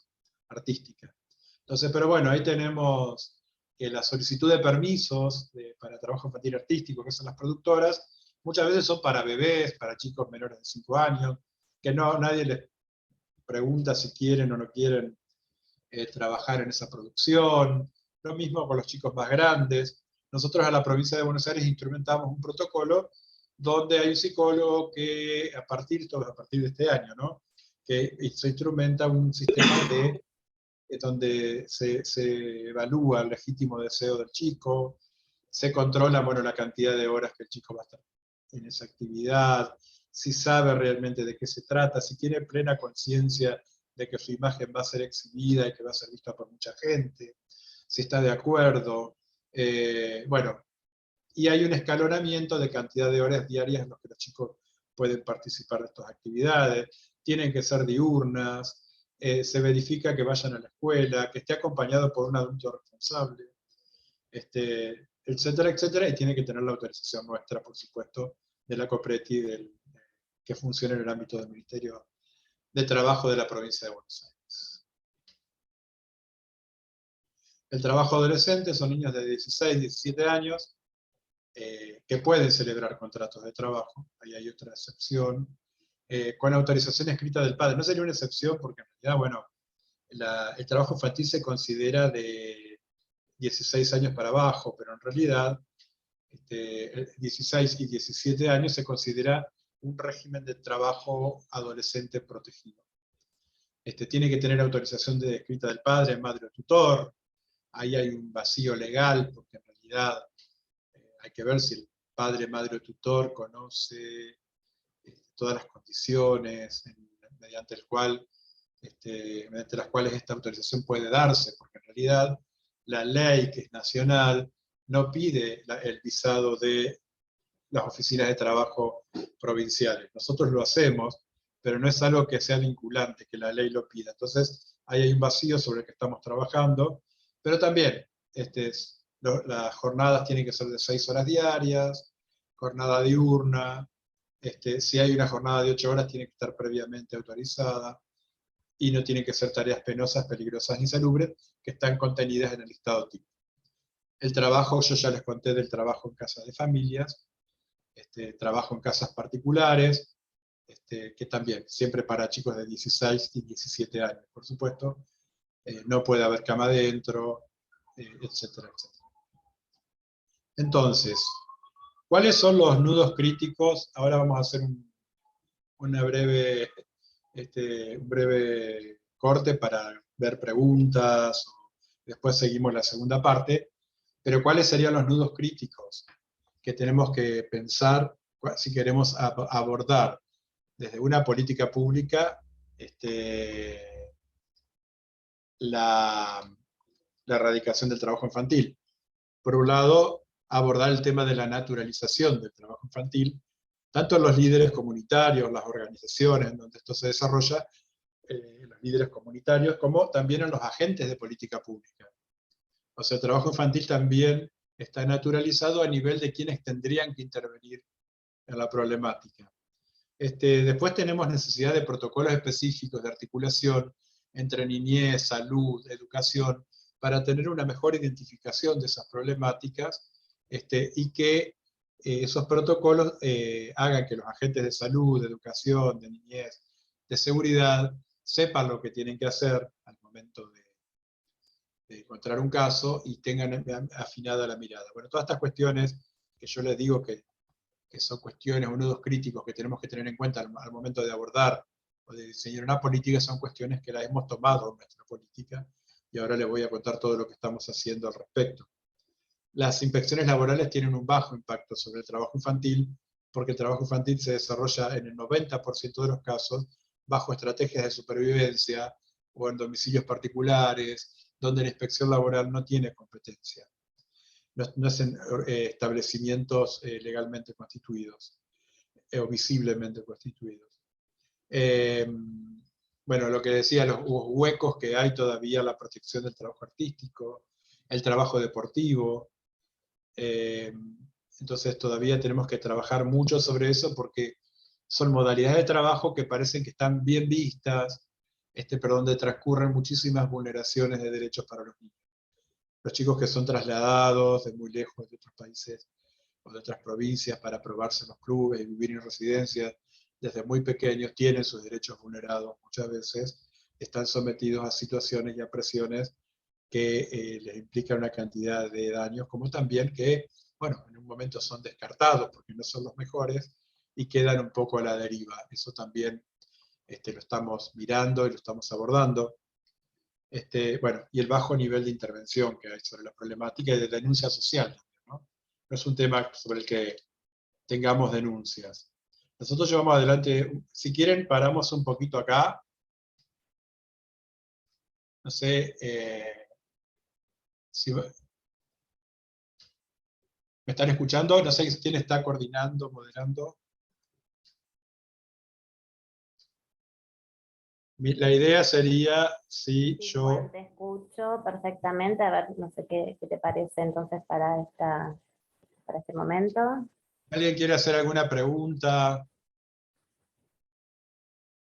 Speaker 2: artística. Entonces, pero bueno, ahí tenemos que la solicitud de permisos para trabajo infantil artístico, que son las productoras, muchas veces son para bebés, para chicos menores de 5 años, que nadie les pregunta si quieren o no quieren trabajar en esa producción. Lo mismo con los chicos más grandes. Nosotros a la provincia de Buenos Aires instrumentamos un protocolo donde hay un psicólogo que a partir de este año, ¿no? Que se instrumenta un sistema donde se evalúa el legítimo deseo del chico, se controla, bueno, la cantidad de horas que el chico va a estar en esa actividad, si sabe realmente de qué se trata, si tiene plena conciencia de que su imagen va a ser exhibida y que va a ser vista por mucha gente, si está de acuerdo. Bueno, y hay un escalonamiento de cantidad de horas diarias en las que los chicos pueden participar de estas actividades, tienen que ser diurnas, se verifica que vayan a la escuela, que esté acompañado por un adulto responsable, etcétera, etcétera, y tiene que tener la autorización nuestra, por supuesto, de la COPRETI, que funciona en el ámbito del Ministerio de Trabajo de la provincia de Buenos Aires. El trabajo adolescente son niños de 16, 17 años que pueden celebrar contratos de trabajo. Ahí hay otra excepción. Con autorización escrita del padre. No sería una excepción porque en realidad, bueno, el trabajo infantil se considera de 16 años para abajo, pero en realidad 16 y 17 años se considera un régimen de trabajo adolescente protegido. Tiene que tener autorización escrita del padre, madre o tutor. Ahí hay un vacío legal, porque en realidad hay que ver si el padre, madre o tutor conoce todas las condiciones mediante las cuales esta autorización puede darse, porque en realidad la ley, que es nacional, no pide el visado de las oficinas de trabajo provinciales. Nosotros lo hacemos, pero no es algo que sea vinculante, que la ley lo pida. Entonces, ahí hay un vacío sobre el que estamos trabajando, pero también las jornadas tienen que ser de 6 horas diarias, jornada diurna, si hay una jornada de 8 horas tiene que estar previamente autorizada, y no tienen que ser tareas penosas, peligrosas ni insalubres, que están contenidas en el listado tipo. El trabajo, yo ya les conté del trabajo en casas de familias, trabajo en casas particulares, que también, siempre para chicos de 16 y 17 años, por supuesto, no puede haber cama adentro, etcétera, etcétera. Entonces, ¿cuáles son los nudos críticos? Ahora vamos a hacer un breve corte para ver preguntas, después seguimos la segunda parte, pero ¿cuáles serían los nudos críticos que tenemos que pensar si queremos abordar desde una política pública la erradicación del trabajo infantil? Por un lado, abordar el tema de la naturalización del trabajo infantil, tanto en los líderes comunitarios, las organizaciones en donde esto se desarrolla, los líderes comunitarios, como también en los agentes de política pública. O sea, el trabajo infantil también está naturalizado a nivel de quienes tendrían que intervenir en la problemática. Después tenemos necesidad de protocolos específicos de articulación entre niñez, salud, educación, para tener una mejor identificación de esas problemáticas, y que esos protocolos hagan que los agentes de salud, de educación, de niñez, de seguridad, sepan lo que tienen que hacer al momento de encontrar un caso y tengan afinada la mirada. Bueno, todas estas cuestiones que yo les digo que son cuestiones o nudos críticos que tenemos que tener en cuenta al momento de abordar o de diseñar una política, son cuestiones que las hemos tomado en nuestra política, y ahora les voy a contar todo lo que estamos haciendo al respecto. Las inspecciones laborales tienen un bajo impacto sobre el trabajo infantil, porque el trabajo infantil se desarrolla en el 90% de los casos bajo estrategias de supervivencia o en domicilios particulares, donde la inspección laboral no tiene competencia. No es en establecimientos legalmente constituidos o visiblemente constituidos. Bueno, lo que decía, los huecos que hay todavía, la protección del trabajo artístico, el trabajo deportivo. Entonces todavía tenemos que trabajar mucho sobre eso, porque son modalidades de trabajo que parecen que están bien vistas, pero donde transcurren muchísimas vulneraciones de derechos para los niños. Los chicos que son trasladados de muy lejos, de otros países o de otras provincias, para probarse en los clubes y vivir en residencias, desde muy pequeños tienen sus derechos vulnerados muchas veces, están sometidos a situaciones y a presiones que les implican una cantidad de daños, como también que, bueno, en un momento son descartados porque no son los mejores y quedan un poco a la deriva. Eso también lo estamos mirando y lo estamos abordando. Bueno, y el bajo nivel de intervención que hay sobre la problemática y de denuncia social, ¿no? No es un tema sobre el que tengamos denuncias. Nosotros llevamos adelante, si quieren paramos un poquito acá. No sé si me están escuchando, no sé quién está coordinando, moderando. La idea sería si
Speaker 1: Sí,
Speaker 2: yo...
Speaker 1: Juan, te escucho perfectamente. A ver, no sé qué te parece entonces para este momento.
Speaker 2: ¿Alguien quiere hacer alguna pregunta?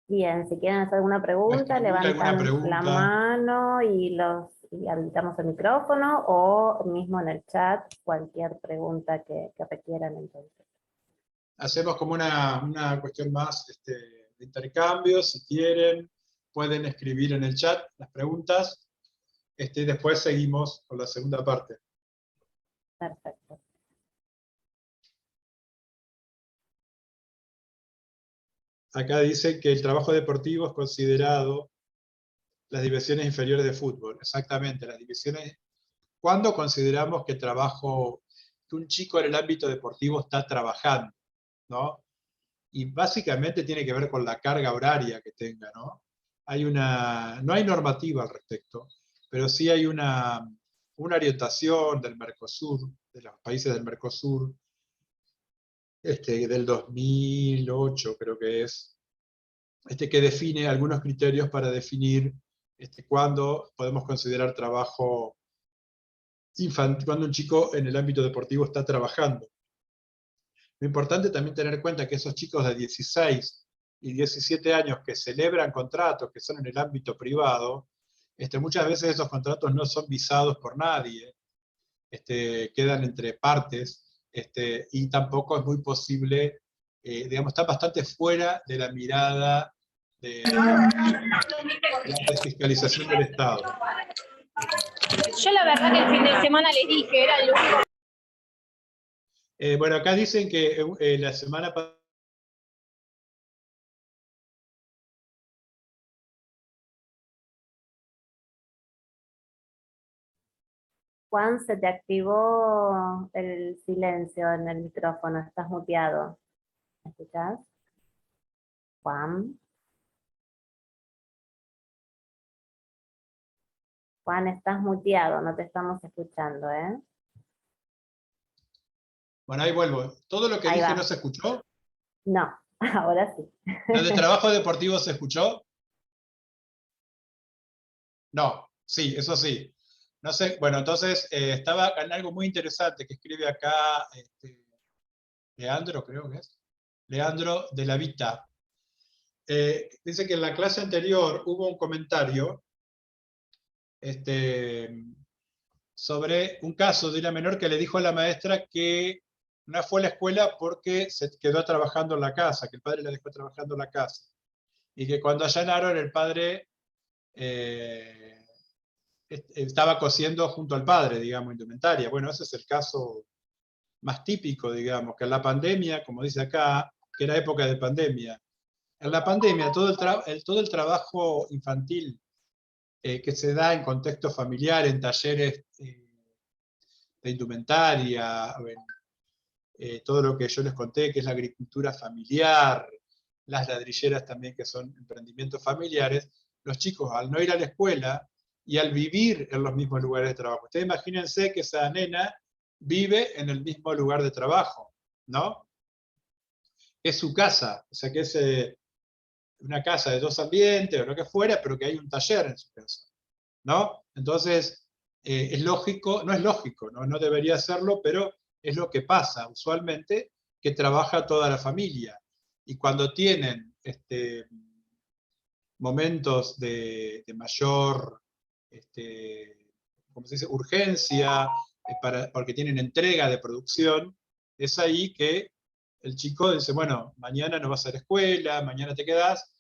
Speaker 1: Bien, si quieren hacer alguna
Speaker 2: ¿O
Speaker 1: pregunta,
Speaker 2: escribir alguna
Speaker 1: levantan la
Speaker 2: pregunta?
Speaker 1: mano y habilitamos el micrófono, o mismo en el chat, cualquier pregunta que requieran entonces.
Speaker 2: Hacemos como una cuestión más de intercambio, si quieren, pueden escribir en el chat las preguntas, después seguimos con la segunda parte.
Speaker 1: Perfecto.
Speaker 2: acá dice que el trabajo deportivo es considerado las divisiones inferiores de fútbol. Exactamente, las divisiones. ¿Cuándo consideramos que que un chico en el ámbito deportivo está trabajando, ¿no? Y básicamente tiene que ver con la carga horaria que tenga, ¿no? No hay normativa al respecto, pero sí hay una orientación del Mercosur, de los países del Mercosur, del 2008 creo que es, que define algunos criterios para definir cuándo podemos considerar trabajo infantil, cuando un chico en el ámbito deportivo está trabajando. Lo importante también tener en cuenta que esos chicos de 16 y 17 años que celebran contratos que son en el ámbito privado, muchas veces esos contratos no son visados por nadie, quedan entre partes, y tampoco es muy posible, digamos, está bastante fuera de la mirada de la fiscalización del Estado.
Speaker 3: Yo la verdad que el fin de semana les dije, era el único.
Speaker 2: Bueno, acá dicen que la semana pasada
Speaker 1: Juan, se te activó el silencio en el micrófono, estás muteado. ¿Me escuchás? Juan. Juan, estás muteado, no te estamos escuchando, ¿eh?
Speaker 2: Bueno, ahí vuelvo. ¿Todo lo que
Speaker 1: Ahí
Speaker 2: dije
Speaker 1: va.
Speaker 2: no se escuchó?
Speaker 1: No, ahora sí.
Speaker 2: ¿Lo de trabajo deportivo se escuchó? No, sí, eso sí. No sé, bueno, entonces estaba en algo muy interesante que escribe acá Leandro, creo que es. Leandro de la Vita. Dice que en la clase anterior hubo un comentario sobre un caso de una menor que le dijo a la maestra que no fue a la escuela porque se quedó trabajando en la casa, que el padre la dejó trabajando en la casa. Y que cuando allanaron el padre estaba cosiendo junto al padre, digamos, indumentaria. Bueno, ese es el caso más típico, digamos, que en la pandemia, como dice acá, que era época de pandemia, en la pandemia todo el trabajo infantil que se da en contexto familiar, en talleres de indumentaria, todo lo que yo les conté, que es la agricultura familiar, las ladrilleras también, que son emprendimientos familiares, los chicos al no ir a la escuela y al vivir en los mismos lugares de trabajo. Ustedes imagínense que esa nena vive en el mismo lugar de trabajo, ¿no? Es su casa, o sea que es una casa de 2 ambientes o lo que fuera, pero que hay un taller en su casa, ¿no? Entonces, es lógico, no es lógico, ¿no? No debería serlo, pero es lo que pasa usualmente, que trabaja toda la familia. Y cuando tienen momentos de mayor, ¿cómo se dice?, urgencia, porque tienen entrega de producción, es ahí que el chico dice, bueno, mañana no vas a la escuela, mañana te quedás,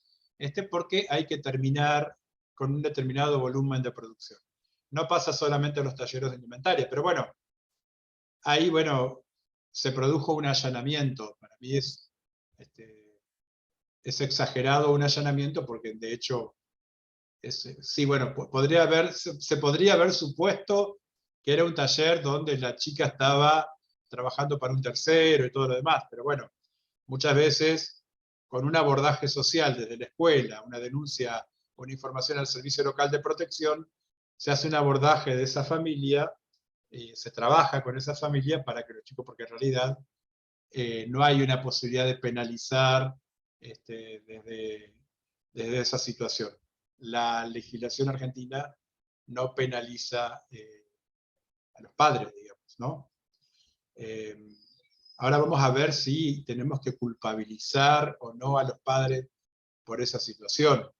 Speaker 2: porque hay que terminar con un determinado volumen de producción. No pasa solamente en los talleres de indumentaria, pero bueno, ahí, bueno, se produjo un allanamiento. Para mí es exagerado un allanamiento porque de hecho, sí, bueno, se podría haber supuesto que era un taller donde la chica estaba trabajando para un tercero y todo lo demás, pero bueno, muchas veces con un abordaje social desde la escuela, una denuncia, una información al servicio local de protección, se hace un abordaje de esa familia, se trabaja con esa familia para que los chicos, porque en realidad no hay una posibilidad de penalizar desde esa situación. La legislación argentina no penaliza a los padres, digamos, ¿no? Ahora vamos a ver si tenemos que culpabilizar o no a los padres por esa situación.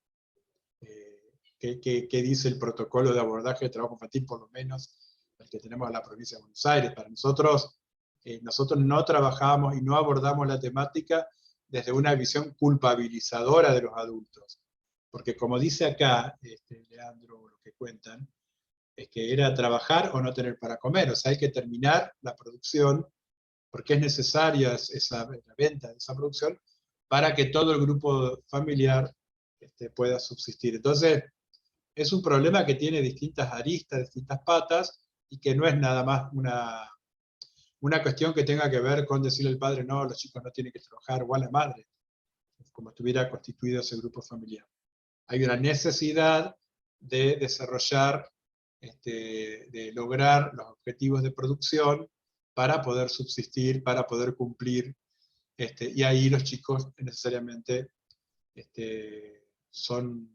Speaker 2: ¿Qué dice el protocolo de abordaje de trabajo infantil, por lo menos el que tenemos en la provincia de Buenos Aires? Para nosotros no trabajamos y no abordamos la temática desde una visión culpabilizadora de los adultos. Porque como dice acá, Leandro, lo que cuentan, es que era trabajar o no tener para comer. O sea, hay que terminar la producción, porque es necesaria la venta de esa producción, para que todo el grupo familiar pueda subsistir. Entonces, es un problema que tiene distintas aristas, distintas patas, y que no es nada más una cuestión que tenga que ver con decirle al padre, no, los chicos no tienen que trabajar, o a la madre, como estuviera constituido ese grupo familiar. Hay una necesidad de desarrollar, de lograr los objetivos de producción para poder subsistir, para poder cumplir, y ahí los chicos necesariamente son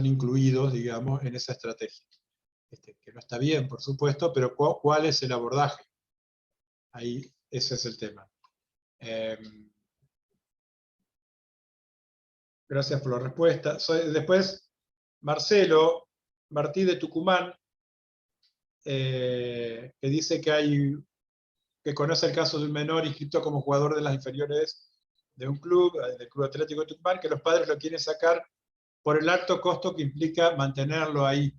Speaker 2: incluidos, digamos, en esa estrategia. Que no está bien, por supuesto, pero ¿cuál es el abordaje? Ahí, ese es el tema. Gracias por la respuesta. Después, Marcelo Martí de Tucumán, que dice que conoce el caso de un menor inscrito como jugador de las inferiores de un club, del Club Atlético de Tucumán, que los padres lo quieren sacar por el alto costo que implica mantenerlo ahí,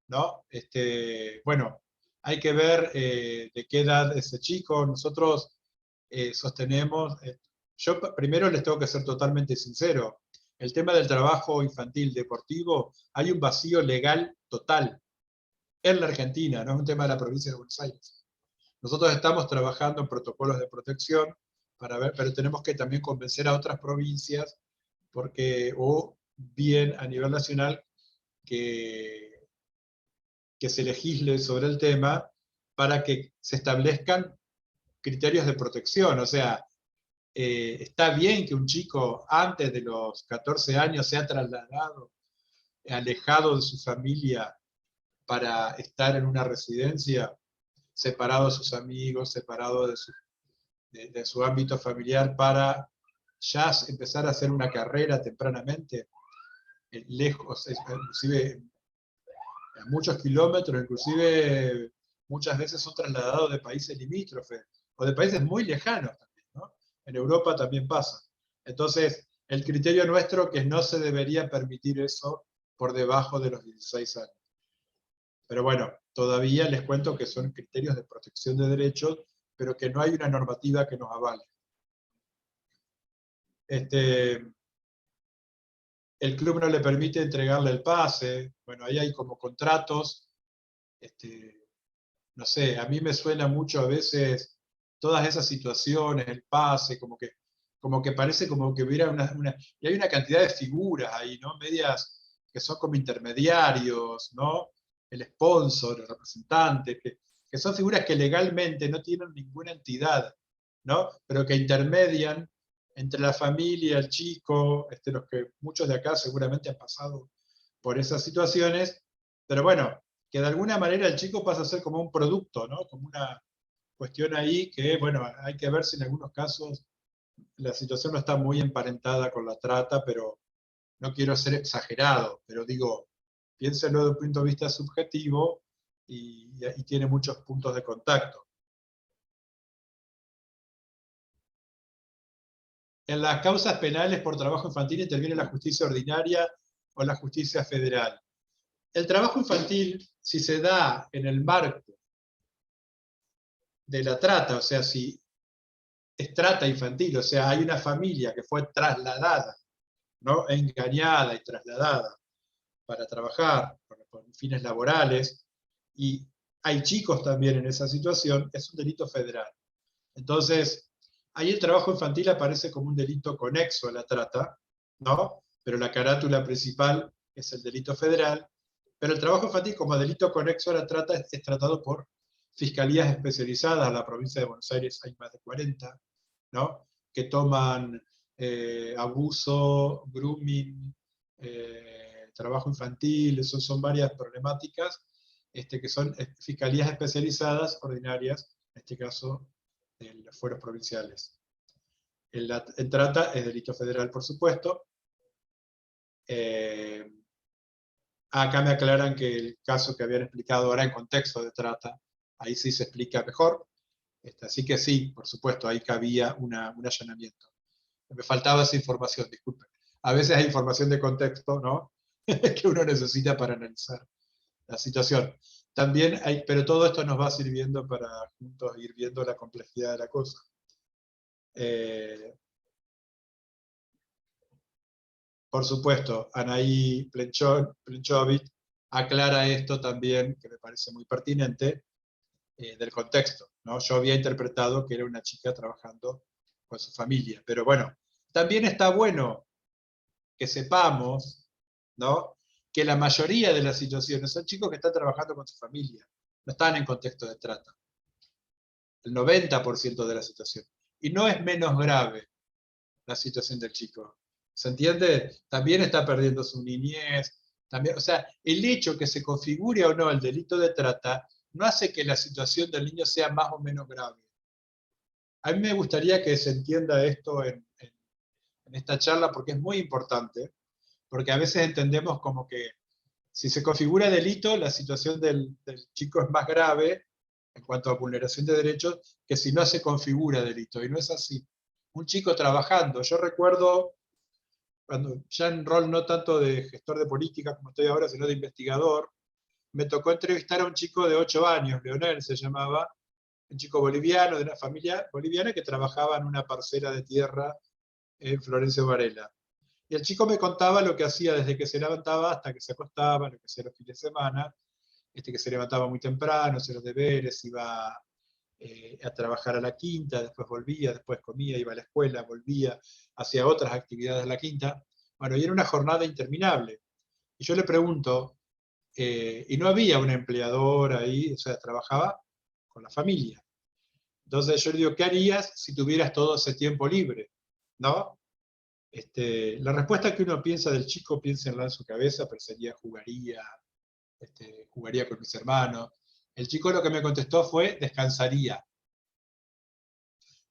Speaker 2: ¿no? Bueno, hay que ver de qué edad es ese chico. Nosotros sostenemos, yo primero les tengo que ser totalmente sincero, el tema del trabajo infantil deportivo, hay un vacío legal total en la Argentina, no es un tema de la provincia de Buenos Aires. Nosotros estamos trabajando en protocolos de protección para ver, pero tenemos que también convencer a otras provincias, o bien a nivel nacional, que se legisle sobre el tema para que se establezcan criterios de protección. O sea, está bien que un chico antes de los 14 años sea trasladado, alejado de su familia para estar en una residencia, separado de sus amigos, separado de su ámbito familiar, para ya empezar a hacer una carrera tempranamente, lejos, inclusive a muchos kilómetros, inclusive muchas veces son trasladados de países limítrofes, o de países muy lejanos también, ¿no? En Europa también pasa. Entonces, el criterio nuestro es que no se debería permitir eso por debajo de los 16 años. Pero bueno, todavía les cuento que son criterios de protección de derechos, pero que no hay una normativa que nos avale. El club no le permite entregarle el pase. Bueno, ahí hay como contratos. No sé, a mí me suena mucho a veces todas esas situaciones, el pase, como que parece como que hubiera y hay una cantidad de figuras ahí, ¿no? Medias que son como intermediarios, ¿no? El sponsor, el representante, que son figuras que legalmente no tienen ninguna entidad, ¿no? Pero que intermedian entre la familia, el chico, los que muchos de acá seguramente han pasado por esas situaciones, pero bueno, que de alguna manera el chico pasa a ser como un producto, ¿no? Como una cuestión ahí que, bueno, hay que ver si en algunos casos la situación no está muy emparentada con la trata, pero no quiero ser exagerado, pero digo, piénsenlo desde un punto de vista subjetivo y tiene muchos puntos de contacto. En las causas penales por trabajo infantil interviene la justicia ordinaria o la justicia federal. El trabajo infantil, si se da en el marco de la trata, o sea, si es trata infantil, o sea, hay una familia que fue trasladada, ¿no? Engañada y trasladada para trabajar por fines laborales, y hay chicos también en esa situación, es un delito federal. Entonces, ahí el trabajo infantil aparece como un delito conexo a la trata, ¿no? Pero la carátula principal es el delito federal, pero el trabajo infantil como delito conexo a la trata es tratado por fiscalías especializadas. En la provincia de Buenos Aires hay más de 40, ¿no? Que toman abuso, grooming, trabajo infantil, son varias problemáticas que son fiscalías especializadas ordinarias, en este caso en los fueros provinciales. En trata es delito federal, por supuesto. Acá me aclaran que el caso que habían explicado ahora en contexto de trata, ahí sí se explica mejor. Así que sí, por supuesto, ahí cabía un allanamiento. Me faltaba esa información, disculpen. A veces hay información de contexto, ¿no? que uno necesita para analizar la situación. También pero todo esto nos va sirviendo para juntos ir viendo la complejidad de la cosa. por supuesto, Anaí Plenchovic aclara esto también, que me parece muy pertinente, del contexto, ¿no? Yo había interpretado que era una chica trabajando con su familia, pero bueno, también está bueno que sepamos, ¿no?, que la mayoría de las situaciones son chicos que están trabajando con su familia, no están en contexto de trata. El 90% de la situación. Y no es menos grave la situación del chico. ¿Se entiende? También está perdiendo su niñez. También, o sea, el hecho que se configure o no el delito de trata no hace que la situación del niño sea más o menos grave. A mí me gustaría que se entienda esto en esta charla porque es muy importante, porque a veces entendemos como que si se configura delito, la situación del chico es más grave en cuanto a vulneración de derechos que si no se configura delito, y no es así. Un chico trabajando, yo recuerdo, cuando ya en rol no tanto de gestor de política como estoy ahora, sino de investigador, me tocó entrevistar a un chico de 8 años, Leonel se llamaba, un chico boliviano, de una familia boliviana que trabajaba en una parcela de tierra en Florencio Varela. Y el chico me contaba lo que hacía desde que se levantaba hasta que se acostaba, lo que hacía los fines de semana, que se levantaba muy temprano, hacía los deberes, iba a trabajar a la quinta, después volvía, después comía, iba a la escuela, volvía, hacía otras actividades en la quinta. Bueno, y era una jornada interminable. Y yo le pregunto, y no había un empleador ahí, o sea, trabajaba con la familia. Entonces yo le digo, ¿qué harías si tuvieras todo ese tiempo libre? ¿No? La respuesta que uno piensa del chico, piensa en su cabeza, pero sería jugaría, jugaría con mis hermanos. El chico lo que me contestó fue descansaría,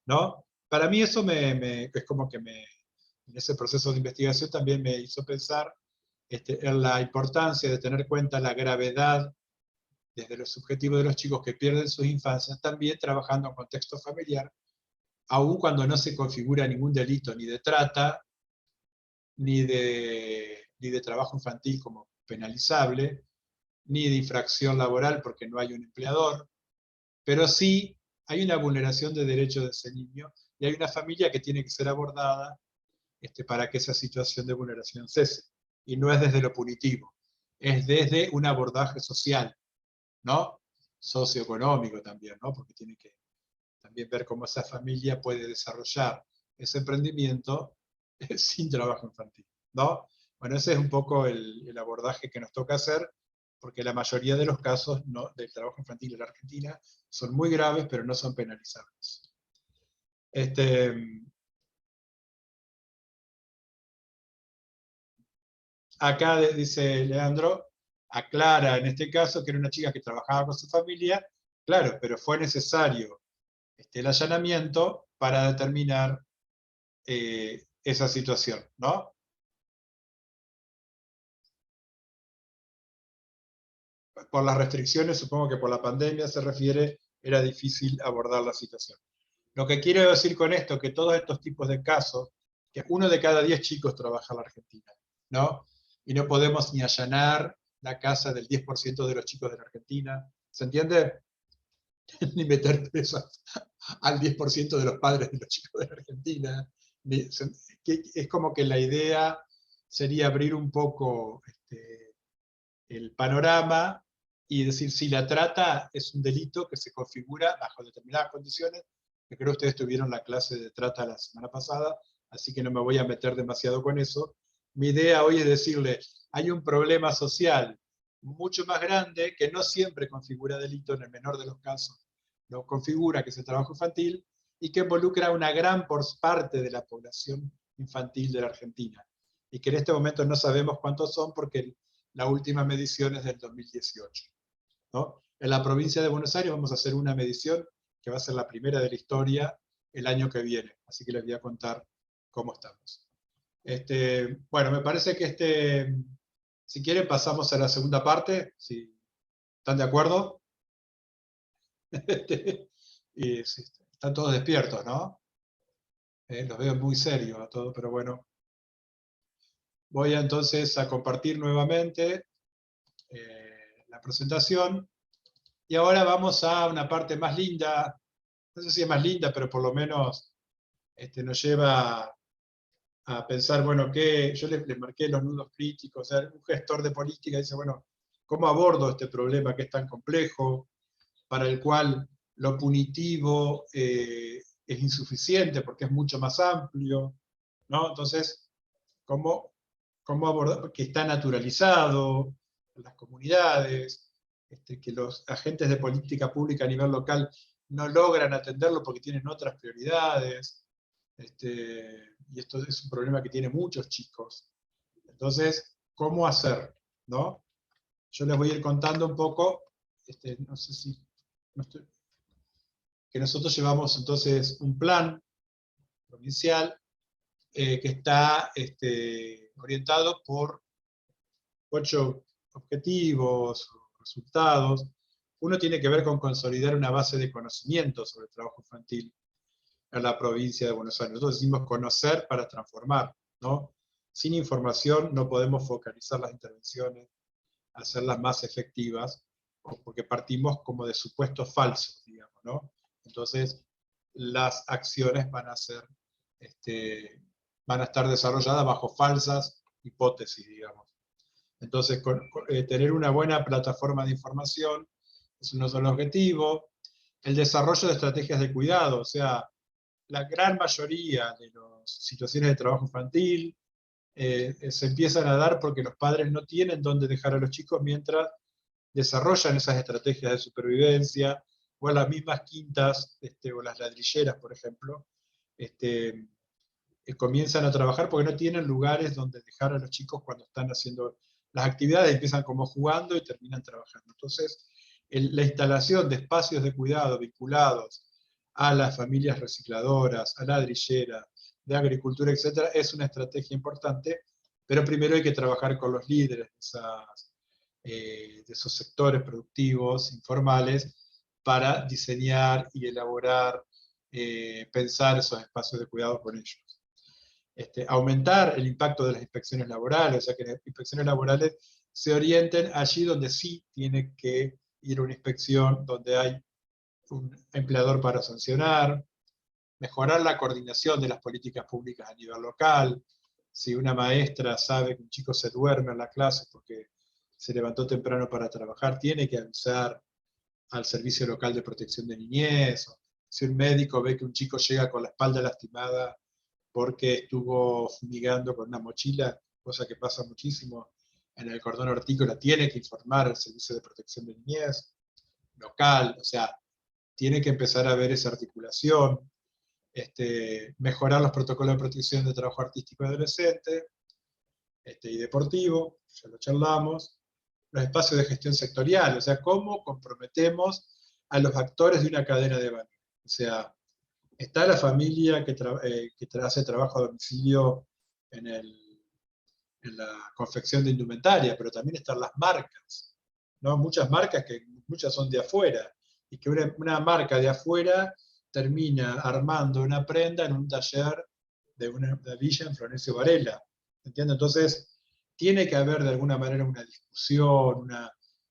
Speaker 2: ¿no? Para mí eso es como que en ese proceso de investigación también me hizo pensar en la importancia de tener en cuenta la gravedad desde lo subjetivo de los chicos que pierden sus infancias, también trabajando en contexto familiar, aun cuando no se configura ningún delito ni de trata, ni de trabajo infantil como penalizable, ni de infracción laboral porque no hay un empleador, pero sí hay una vulneración de derechos de ese niño y hay una familia que tiene que ser abordada para que esa situación de vulneración cese. Y no es desde lo punitivo, es desde un abordaje social, ¿no? Socioeconómico también, ¿no? Porque tiene que también ver cómo esa familia puede desarrollar ese emprendimiento sin trabajo infantil, ¿no? Bueno, ese es un poco el abordaje que nos toca hacer, porque la mayoría de los casos del trabajo infantil en la Argentina son muy graves, pero no son penalizables. Acá dice Leandro, aclara en este caso que era una chica que trabajaba con su familia, claro, pero fue necesario el allanamiento para determinar esa situación, ¿no? Por las restricciones, supongo que por la pandemia se refiere, era difícil abordar la situación. Lo que quiero decir con esto, que todos estos tipos de casos, que 1 de cada 10 chicos trabaja en la Argentina, ¿no? Y no podemos ni allanar la casa del 10% de los chicos de la Argentina, ¿se entiende? Ni meter preso al 10% de los padres de los chicos de la Argentina. Es como que la idea sería abrir un poco el panorama y decir si la trata es un delito que se configura bajo determinadas condiciones, que creo que ustedes tuvieron la clase de trata la semana pasada, así que no me voy a meter demasiado con eso. Mi idea hoy es decirle, hay un problema social mucho más grande que no siempre configura delito, en el menor de los casos lo configura, que es el trabajo infantil, y que involucra a una gran parte de la población infantil de la Argentina, y que en este momento no sabemos cuántos son porque la última medición es del 2018. ¿No? En la provincia de Buenos Aires vamos a hacer una medición que va a ser la primera de la historia el año que viene, así que les voy a contar cómo estamos. Bueno, me parece que si quieren pasamos a la segunda parte, si están de acuerdo. Y están todos despiertos, ¿no? Los veo muy serios a todos, pero bueno. Voy entonces a compartir nuevamente la presentación. Y ahora vamos a una parte más linda, no sé si es más linda, pero por lo menos nos lleva a pensar, bueno, yo les marqué los nudos críticos, o sea, un gestor de política dice, bueno, ¿cómo abordo este problema que es tan complejo, para el cual lo punitivo es insuficiente porque es mucho más amplio, ¿no? Entonces, ¿cómo abordar? Que está naturalizado en las comunidades, que los agentes de política pública a nivel local no logran atenderlo porque tienen otras prioridades, y esto es un problema que tienen muchos chicos. Entonces, ¿cómo hacer? ¿No? Yo les voy a ir contando un poco, no sé si... que nosotros llevamos entonces un plan provincial que está orientado por 8 objetivos, resultados. Uno tiene que ver con consolidar una base de conocimiento sobre el trabajo infantil en la provincia de Buenos Aires. Nosotros decimos conocer para transformar, ¿no? Sin información no podemos focalizar las intervenciones, hacerlas más efectivas, porque partimos como de supuestos falsos, digamos, ¿no? Entonces, las acciones van a estar desarrolladas bajo falsas hipótesis, digamos. Entonces, tener una buena plataforma de información es uno de los objetivos. El desarrollo de estrategias de cuidado, o sea, la gran mayoría de las situaciones de trabajo infantil se empiezan a dar porque los padres no tienen dónde dejar a los chicos mientras desarrollan esas estrategias de supervivencia, o en las mismas quintas, o las ladrilleras, por ejemplo, comienzan a trabajar porque no tienen lugares donde dejar a los chicos cuando están haciendo las actividades, empiezan como jugando y terminan trabajando. Entonces, la instalación de espacios de cuidado vinculados a las familias recicladoras, a la ladrillera, de agricultura, etc., es una estrategia importante, pero primero hay que trabajar con los líderes de esos sectores productivos, informales, para diseñar y elaborar, pensar esos espacios de cuidado con ellos. Aumentar el impacto de las inspecciones laborales, o sea, que las inspecciones laborales se orienten allí donde sí tiene que ir una inspección, donde hay un empleador para sancionar, mejorar la coordinación de las políticas públicas a nivel local. Si una maestra sabe que un chico se duerme en la clase porque se levantó temprano para trabajar, tiene que avisar al Servicio Local de Protección de Niñez. O si un médico ve que un chico llega con la espalda lastimada porque estuvo fumigando con una mochila, cosa que pasa muchísimo en el cordón hortícola, tiene que informar al Servicio de Protección de Niñez local, o sea, tiene que empezar a ver esa articulación, mejorar los protocolos de protección de trabajo artístico de adolescente y deportivo, ya lo charlamos, los espacios de gestión sectorial, o sea, cómo comprometemos a los actores de una cadena de valor. O sea, está la familia que hace trabajo a domicilio en la confección de indumentaria, pero también están las marcas, ¿no? Muchas marcas que muchas son de afuera, y que una marca de afuera termina armando una prenda en un taller de una villa en Florencio Varela. ¿Entiendes? Entonces, tiene que haber de alguna manera una discusión,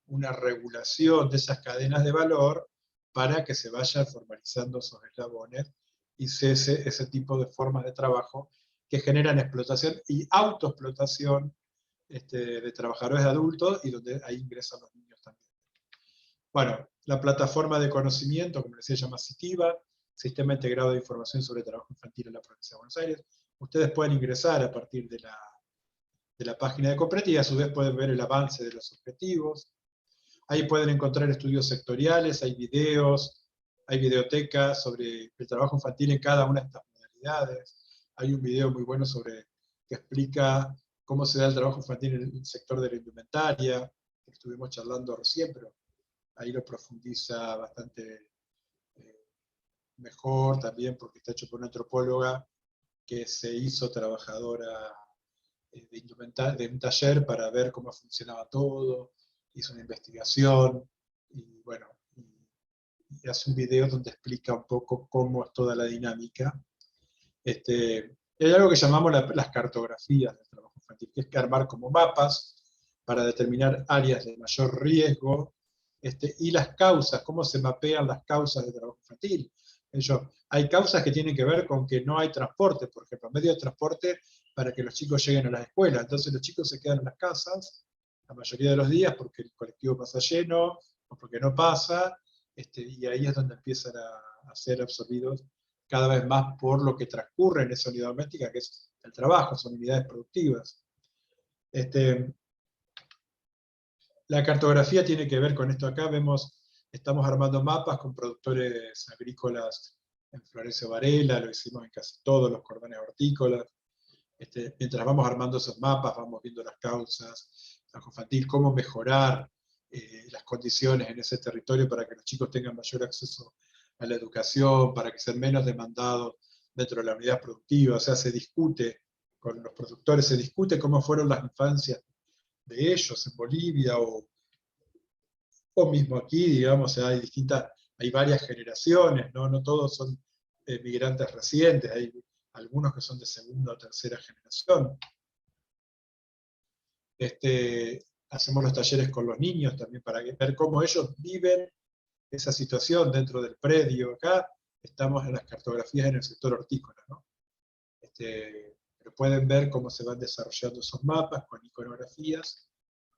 Speaker 2: una regulación de esas cadenas de valor para que se vayan formalizando esos eslabones y cese ese tipo de formas de trabajo que generan explotación y autoexplotación de trabajadores adultos, y donde ahí ingresan los niños también. Bueno, la plataforma de conocimiento, como les decía, llama SITIVA, Sistema Integrado de Información sobre Trabajo Infantil en la Provincia de Buenos Aires. Ustedes pueden ingresar a partir de la página de COPRET y a su vez pueden ver el avance de los objetivos. Ahí pueden encontrar estudios sectoriales, hay videos, hay videotecas sobre el trabajo infantil en cada una de estas modalidades. Hay un video muy bueno que explica cómo se da el trabajo infantil en el sector de la indumentaria, que estuvimos charlando recién, pero ahí lo profundiza bastante mejor también, porque está hecho por una antropóloga que se hizo trabajadora de un taller para ver cómo funcionaba todo, hizo una investigación, y bueno, y hace un video donde explica un poco cómo es toda la dinámica. Hay algo que llamamos las cartografías del trabajo infantil, que es armar como mapas para determinar áreas de mayor riesgo, y las causas, cómo se mapean las causas de trabajo infantil. Hay causas que tienen que ver con que no hay transporte, por ejemplo, medios de transporte para que los chicos lleguen a las escuelas. Entonces los chicos se quedan en las casas la mayoría de los días porque el colectivo pasa lleno o porque no pasa, y ahí es donde empiezan a ser absorbidos cada vez más por lo que transcurre en esa unidad doméstica, que es el trabajo, son unidades productivas. La cartografía tiene que ver con esto acá, estamos armando mapas con productores agrícolas en Florencio Varela, lo hicimos en casi todos los cordones hortícolas. Mientras vamos armando esos mapas, vamos viendo las causas, trabajo infantil, cómo mejorar las condiciones en ese territorio para que los chicos tengan mayor acceso a la educación, para que sean menos demandados dentro de la unidad productiva. O sea, se discute con los productores, se discute cómo fueron las infancias de ellos en Bolivia o mismo aquí, digamos, hay varias generaciones, no todos son migrantes recientes, hay algunos que son de segunda o tercera generación. Hacemos los talleres con los niños también para ver cómo ellos viven esa situación dentro del predio. Acá estamos en las cartografías en el sector hortícola, ¿no? Pero pueden ver cómo se van desarrollando esos mapas con iconografías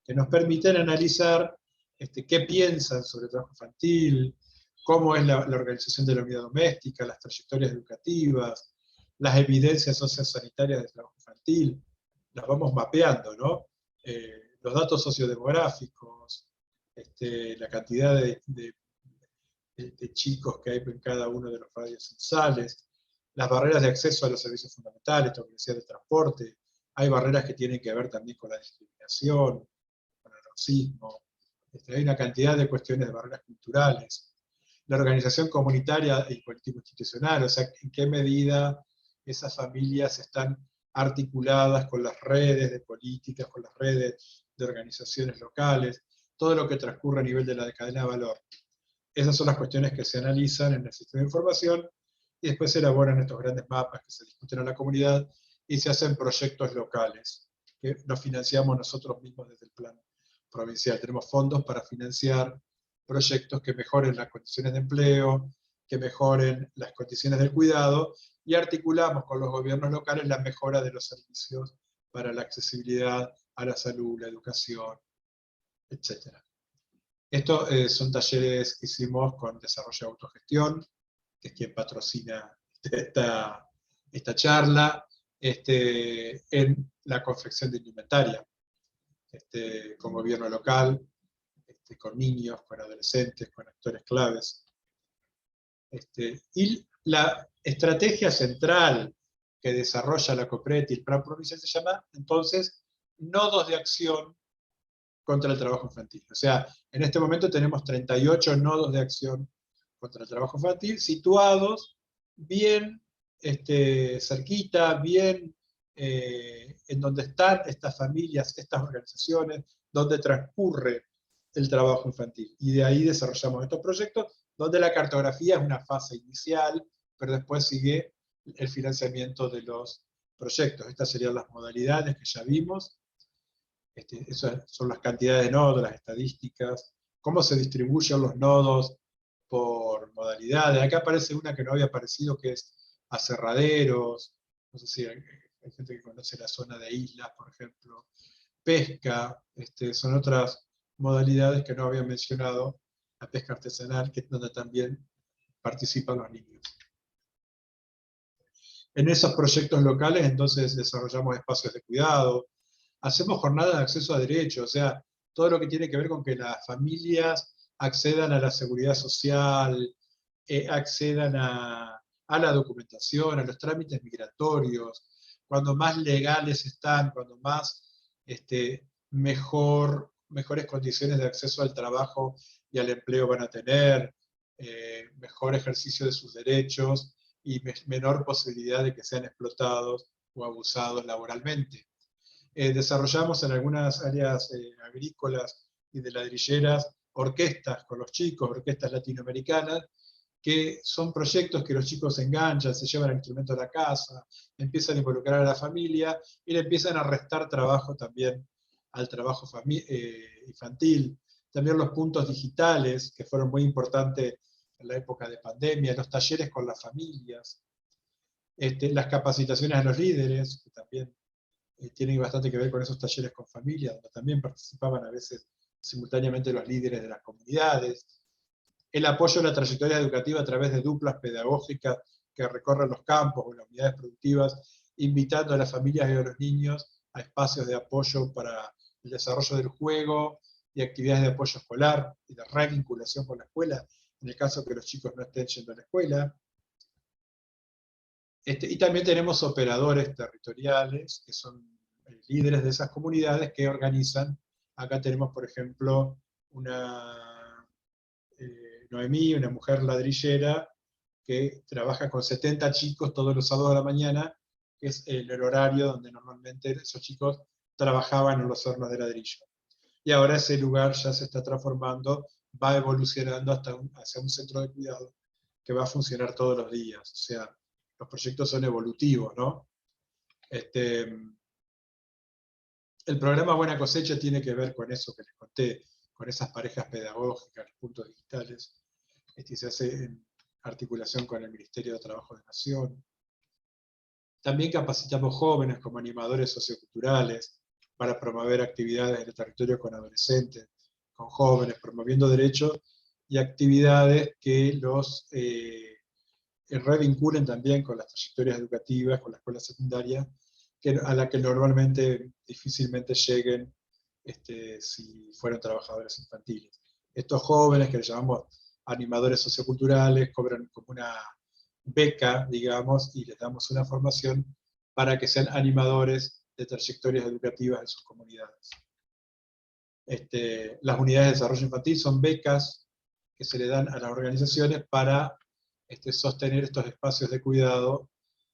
Speaker 2: que nos permiten analizar qué piensan sobre el trabajo infantil, cómo es la organización de la unidad doméstica, las trayectorias educativas, las evidencias sociosanitarias del trabajo infantil, las vamos mapeando, ¿no? Los datos sociodemográficos, la cantidad de chicos que hay en cada uno de los radios censales, las barreras de acceso a los servicios fundamentales, esto que decía de transporte, hay barreras que tienen que ver también con la discriminación, con el racismo, hay una cantidad de cuestiones de barreras culturales, la organización comunitaria y político-institucional, o sea, en qué medida esas familias están articuladas con las redes de políticas, con las redes de organizaciones locales, todo lo que transcurre a nivel de la cadena de valor. Esas son las cuestiones que se analizan en el sistema de información, y después se elaboran estos grandes mapas que se discuten en la comunidad, y se hacen proyectos locales, que los financiamos nosotros mismos desde el plan provincial. Tenemos fondos para financiar proyectos que mejoren las condiciones de empleo, que mejoren las condiciones del cuidado, y articulamos con los gobiernos locales la mejora de los servicios para la accesibilidad a la salud, la educación, etc. Estos son talleres que hicimos con Desarrollo de Autogestión, que es quien patrocina esta charla, en la confección de indumentaria, con gobierno local, con niños, con adolescentes, con actores claves. Y la estrategia central que desarrolla la COPRET y el Plan Provincial se llama, entonces, nodos de acción contra el trabajo infantil. O sea, en este momento tenemos 38 nodos de acción contra el trabajo infantil, situados bien cerquita, bien en donde están estas familias, estas organizaciones, donde transcurre el trabajo infantil. Y de ahí desarrollamos estos proyectos, donde la cartografía es una fase inicial, pero después sigue el financiamiento de los proyectos. Estas serían las modalidades que ya vimos. Esas son las cantidades de nodos, las estadísticas, cómo se distribuyen los nodos por modalidades. Acá aparece una que no había aparecido, que es aserraderos, no sé si hay gente que conoce la zona de islas, por ejemplo, pesca, son otras modalidades que no había mencionado, la pesca artesanal, que es donde también participan los niños. En esos proyectos locales, entonces, desarrollamos espacios de cuidado, hacemos jornadas de acceso a derechos, o sea, todo lo que tiene que ver con que las familias accedan a la seguridad social, accedan a la documentación, a los trámites migratorios, cuando más legales están, cuando más mejores condiciones de acceso al trabajo y al empleo van a tener, mejor ejercicio de sus derechos y menor posibilidad de que sean explotados o abusados laboralmente. Desarrollamos en algunas áreas agrícolas y de ladrilleras orquestas con los chicos, orquestas latinoamericanas, que son proyectos que los chicos se enganchan, se llevan el instrumento a la casa, empiezan a involucrar a la familia y le empiezan a restar trabajo también al trabajo infantil. También los puntos digitales, que fueron muy importantes en la época de pandemia, los talleres con las familias, las capacitaciones a los líderes, que también tienen bastante que ver con esos talleres con familia, donde también participaban a veces simultáneamente los líderes de las comunidades. El apoyo a la trayectoria educativa a través de duplas pedagógicas que recorren los campos o las unidades productivas, invitando a las familias y a los niños a espacios de apoyo para el desarrollo del juego y actividades de apoyo escolar y de revinculación con la escuela, en el caso que los chicos no estén yendo a la escuela. Y también tenemos operadores territoriales, que son líderes de esas comunidades que organizan. Acá tenemos, por ejemplo, Noemí, una mujer ladrillera, que trabaja con 70 chicos todos los sábados de la mañana, que es el horario donde normalmente esos chicos trabajaban en los hornos de ladrillo. Y ahora ese lugar ya se está transformando, va evolucionando hacia un centro de cuidado que va a funcionar todos los días. O sea, los proyectos son evolutivos, ¿no? El programa Buena Cosecha tiene que ver con eso que les conté, con esas parejas pedagógicas, los puntos digitales. Se hace en articulación con el Ministerio de Trabajo de Nación. También capacitamos jóvenes como animadores socioculturales para promover actividades en el territorio con adolescentes, con jóvenes, promoviendo derechos y actividades que los revinculen también con las trayectorias educativas, con la escuela secundaria, a la que normalmente difícilmente lleguen si fueron trabajadores infantiles. Estos jóvenes, que les llamamos animadores socioculturales, cobran como una beca, digamos, y les damos una formación para que sean animadores de trayectorias educativas en sus comunidades. Las unidades de desarrollo infantil son becas que se le dan a las organizaciones para sostener estos espacios de cuidado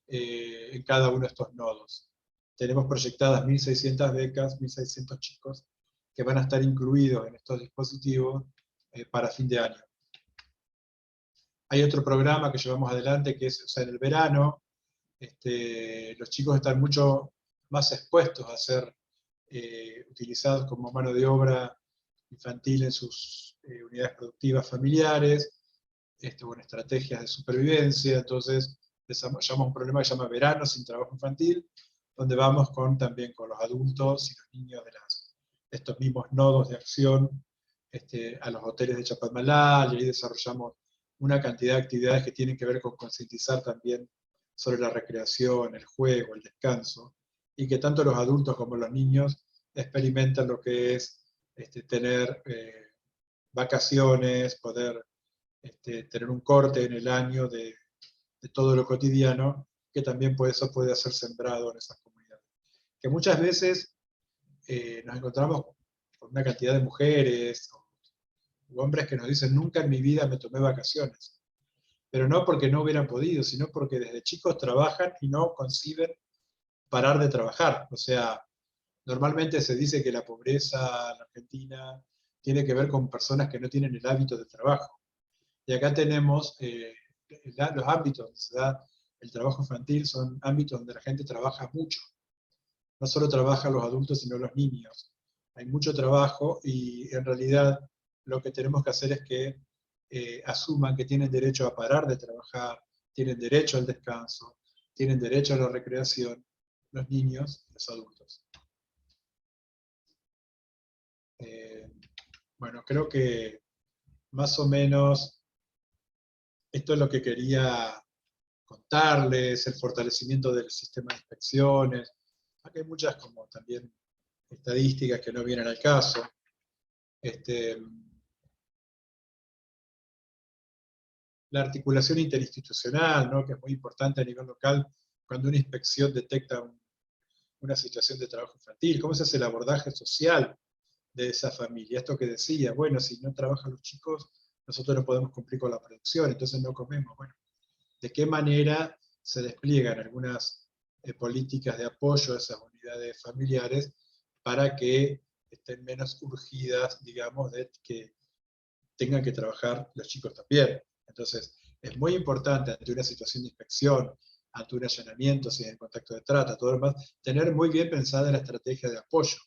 Speaker 2: en cada uno de estos nodos. Tenemos proyectadas 1.600 becas, 1.600 chicos que van a estar incluidos en estos dispositivos para fin de año. Hay otro programa que llevamos adelante que es, o sea, en el verano, los chicos están mucho más expuestos a ser utilizados como mano de obra infantil en sus unidades productivas familiares, con estrategias de supervivencia. Entonces desarrollamos un programa que se llama Verano sin Trabajo Infantil, donde vamos también con los adultos y los niños de estos mismos nodos de acción a los hoteles de Chapadmalal, y ahí desarrollamos una cantidad de actividades que tienen que ver con concientizar también sobre la recreación, el juego, el descanso, y que tanto los adultos como los niños experimentan lo que es tener vacaciones, poder tener un corte en el año de todo lo cotidiano, que también eso puede ser sembrado en esas comunidades. Que muchas veces nos encontramos con una cantidad de mujeres o hombres que nos dicen: nunca en mi vida me tomé vacaciones. Pero no porque no hubieran podido, sino porque desde chicos trabajan y no conciben parar de trabajar. O sea, normalmente se dice que la pobreza en la Argentina tiene que ver con personas que no tienen el hábito de trabajo. Y acá tenemos los ámbitos donde se da el trabajo infantil, son ámbitos donde la gente trabaja mucho. No solo trabajan los adultos, sino los niños. Hay mucho trabajo y en realidad lo que tenemos que hacer es que asuman que tienen derecho a parar de trabajar, tienen derecho al descanso, tienen derecho a la recreación, los niños y los adultos. Bueno, creo que más o menos esto es lo que quería contarles, el fortalecimiento del sistema de inspecciones. Aquí hay muchas como también estadísticas que no vienen al caso. La articulación interinstitucional, ¿no?, que es muy importante a nivel local cuando una inspección detecta una situación de trabajo infantil. ¿Cómo se hace el abordaje social de esa familia? Esto que decía, bueno, si no trabajan los chicos, nosotros no podemos cumplir con la producción, entonces no comemos. Bueno, ¿de qué manera se despliegan algunas políticas de apoyo a esas unidades familiares para que estén menos urgidas, digamos, de que tengan que trabajar los chicos también? Entonces, es muy importante ante una situación de inspección, ante un allanamiento, si es en contacto de trata, todo lo demás, tener muy bien pensada la estrategia de apoyo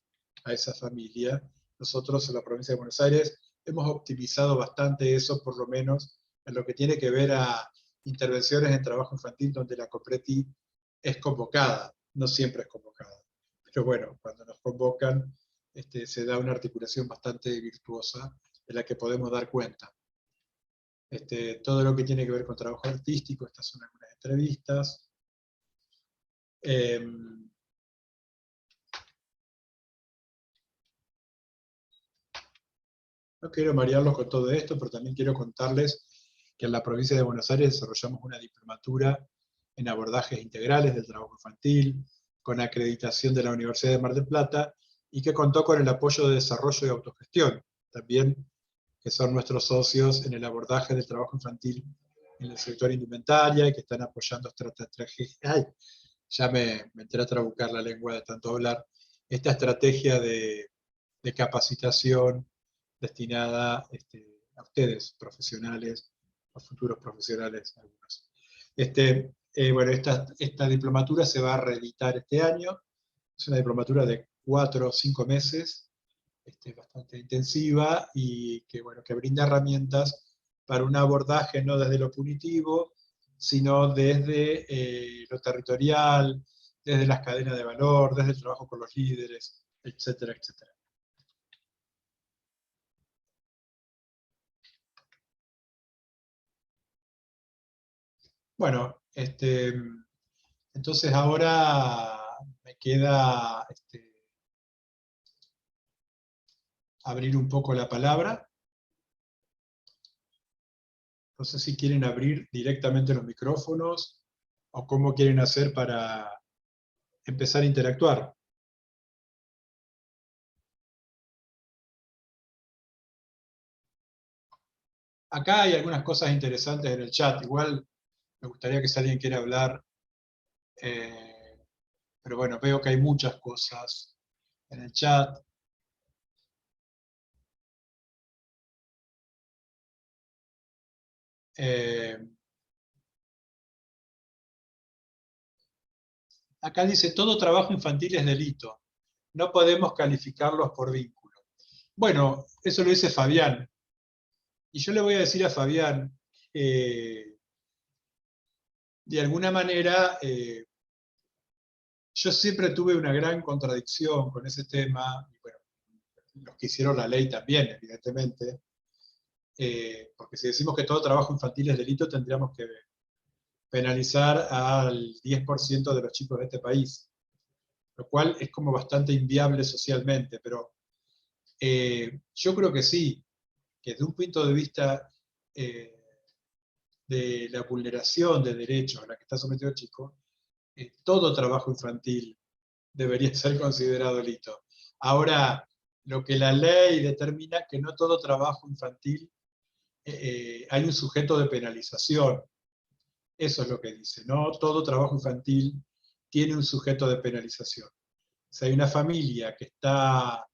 Speaker 2: a esa familia. Nosotros en la provincia de Buenos Aires hemos optimizado bastante eso, por lo menos en lo que tiene que ver a intervenciones en trabajo infantil donde la COPRETI es convocada, no siempre es convocada. pero bueno, cuando nos convocan se da una articulación bastante virtuosa de la que podemos dar cuenta. Todo lo que tiene que ver con trabajo artístico, estas son algunas entrevistas. No quiero marearlos con todo esto, pero también quiero contarles que en la provincia de Buenos Aires desarrollamos una diplomatura en abordajes integrales del trabajo infantil, con acreditación de la Universidad de Mar del Plata, y que contó con el apoyo de desarrollo y autogestión, también que son nuestros socios en el abordaje del trabajo infantil en el sector indumentaria, y que están apoyando estrategias. ¡Ay! Ya me entré a trabucar la lengua de tanto hablar. Esta estrategia de capacitación destinada a ustedes, profesionales, a futuros profesionales, algunos. Bueno, esta diplomatura se va a reeditar este año. Es una diplomatura de 4 o 5 meses, bastante intensiva, y que, bueno, que brinda herramientas para un abordaje no desde lo punitivo, sino desde lo territorial, desde las cadenas de valor, desde el trabajo con los líderes, etcétera, etcétera. Bueno, entonces ahora me queda abrir un poco la palabra. No sé si quieren abrir directamente los micrófonos o cómo quieren hacer para empezar a interactuar. Acá hay algunas cosas interesantes en el chat. Igual me gustaría que si alguien quiere hablar, pero bueno, veo que hay muchas cosas en el chat. Acá dice, todo trabajo infantil es delito. No podemos calificarlos por vínculo. Bueno, eso lo dice Fabián. Y yo le voy a decir a Fabián, de alguna manera, yo siempre tuve una gran contradicción con ese tema, y bueno, los que hicieron la ley también, evidentemente, porque si decimos que todo trabajo infantil es delito, tendríamos que penalizar al 10% de los chicos de este país, lo cual es como bastante inviable socialmente, pero yo creo que sí, que desde un punto de vista de la vulneración de derechos a la que está sometido el chico, todo trabajo infantil debería ser considerado delito. Ahora, lo que la ley determina es que no todo trabajo infantil hay un sujeto de penalización. Eso es lo que dice. No todo trabajo infantil tiene un sujeto de penalización. Si hay una familia que está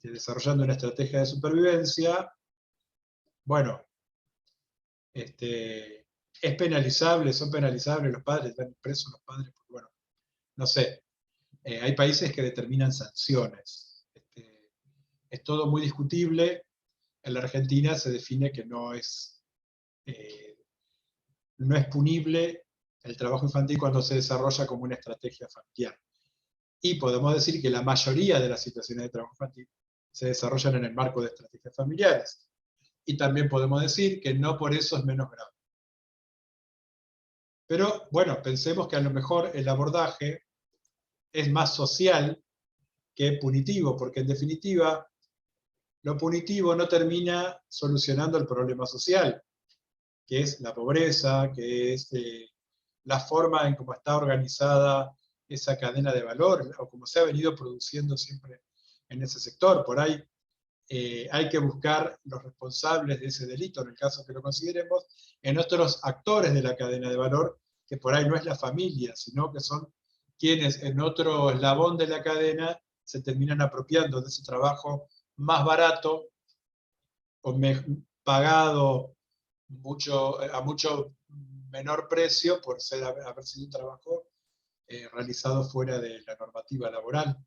Speaker 2: desarrollando una estrategia de supervivencia, bueno, es penalizable, son penalizables los padres, están presos los padres, porque bueno, no sé, hay países que determinan sanciones. Es todo muy discutible. En la Argentina se define que no es punible el trabajo infantil cuando se desarrolla como una estrategia familiar. Y podemos decir que la mayoría de las situaciones de trabajo infantil se desarrollan en el marco de estrategias familiares. Y también podemos decir que no por eso es menos grave. Pero bueno, pensemos que a lo mejor el abordaje es más social que punitivo, porque en definitiva lo punitivo no termina solucionando el problema social, que es la pobreza, que es la forma en cómo está organizada esa cadena de valor, o como se ha venido produciendo siempre en ese sector. Por ahí hay que buscar los responsables de ese delito, en el caso que lo consideremos, en otros actores de la cadena de valor, que por ahí no es la familia, sino que son quienes en otro eslabón de la cadena se terminan apropiando de ese trabajo más barato o pagado a mucho menor precio por haber sido un trabajo realizado fuera de la normativa laboral.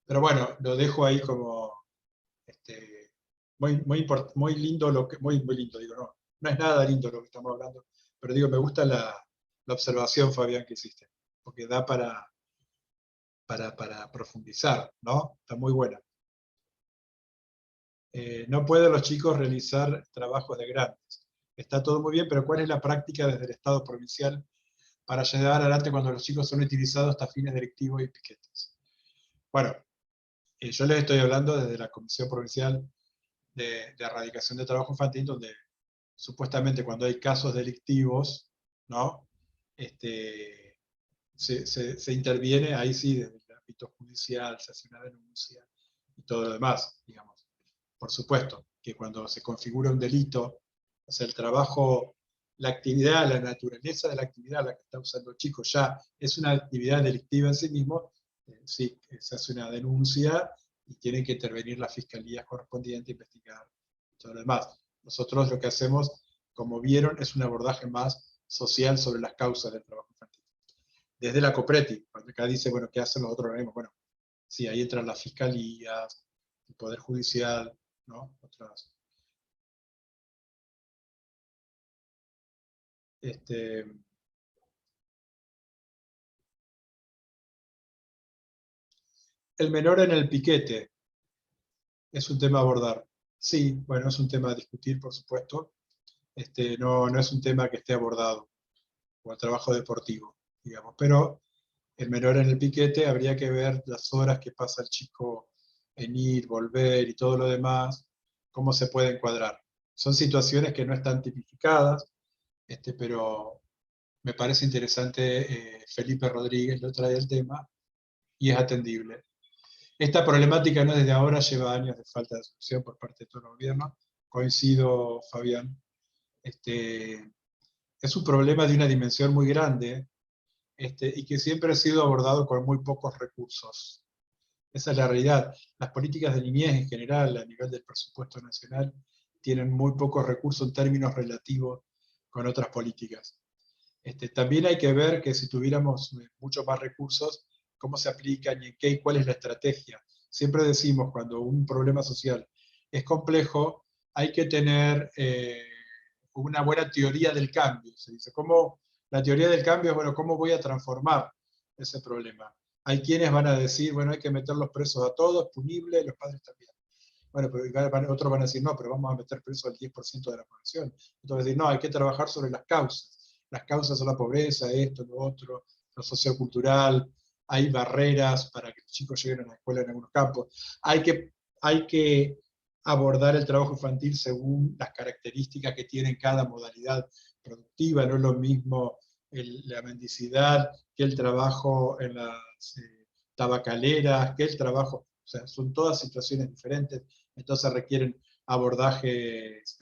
Speaker 2: Pero bueno, lo dejo ahí como muy lindo, muy lindo, digo, no es nada lindo lo que estamos hablando, pero digo, me gusta la observación, Fabián, que hiciste, porque da para profundizar, ¿no? Está muy buena. No pueden los chicos realizar trabajos de grandes. Está todo muy bien, pero ¿cuál es la práctica desde el Estado provincial para llevar adelante cuando los chicos son utilizados hasta fines delictivos y piquetes? Bueno, yo les estoy hablando desde la Comisión Provincial de Erradicación de Trabajo Infantil, donde supuestamente cuando hay casos delictivos, ¿no? Se interviene, ahí sí, desde el ámbito judicial, se hace una denuncia y todo lo demás, digamos. Por supuesto, que cuando se configura un delito, o sea, el trabajo, la actividad, la naturaleza de la actividad, la que está usando el chico, ya es una actividad delictiva en sí mismo, sí, se hace una denuncia y tiene que intervenir la fiscalía correspondiente, investigar y todo lo demás. Nosotros lo que hacemos, como vieron, es un abordaje más social sobre las causas del trabajo infantil. Desde la COPRETI, cuando acá dice, bueno, ¿qué hacen los otros organismos? Bueno, sí, ahí entran las fiscalías, el Poder Judicial, ¿no? Otras. El menor en el piquete es un tema a abordar. Sí, bueno, es un tema a discutir, por supuesto. No es un tema que esté abordado, o el trabajo deportivo, digamos. Pero el menor en el piquete habría que ver las horas que pasa el chico en ir, volver y todo lo demás, cómo se puede encuadrar. Son situaciones que no están tipificadas, pero me parece interesante, Felipe Rodríguez lo trae el tema y es atendible. Esta problemática no desde ahora, lleva años de falta de solución por parte de todo el gobierno. Coincido, Fabián. Es un problema de una dimensión muy grande y que siempre ha sido abordado con muy pocos recursos. Esa es la realidad. Las políticas de niñez en general, a nivel del presupuesto nacional, tienen muy pocos recursos en términos relativos con otras políticas. También hay que ver que si tuviéramos muchos más recursos, cómo se aplican y en qué y cuál es la estrategia. Siempre decimos, cuando un problema social es complejo, hay que tener una buena teoría del cambio. Se dice, ¿cómo? La teoría del cambio es, bueno, ¿cómo voy a transformar ese problema? Hay quienes van a decir, bueno, hay que meter los presos a todos, punible, los padres también. Bueno, pero otros van a decir, no, pero vamos a meter preso al 10% de la población. Otros van a decir, no, hay que trabajar sobre las causas. Las causas son la pobreza, esto, lo otro, lo sociocultural, hay barreras para que los chicos lleguen a la escuela en algunos campos. Hay que abordar el trabajo infantil según las características que tiene cada modalidad productiva. No es lo mismo la mendicidad que el trabajo en las tabacaleras, que el trabajo, o sea, son todas situaciones diferentes, entonces requieren abordajes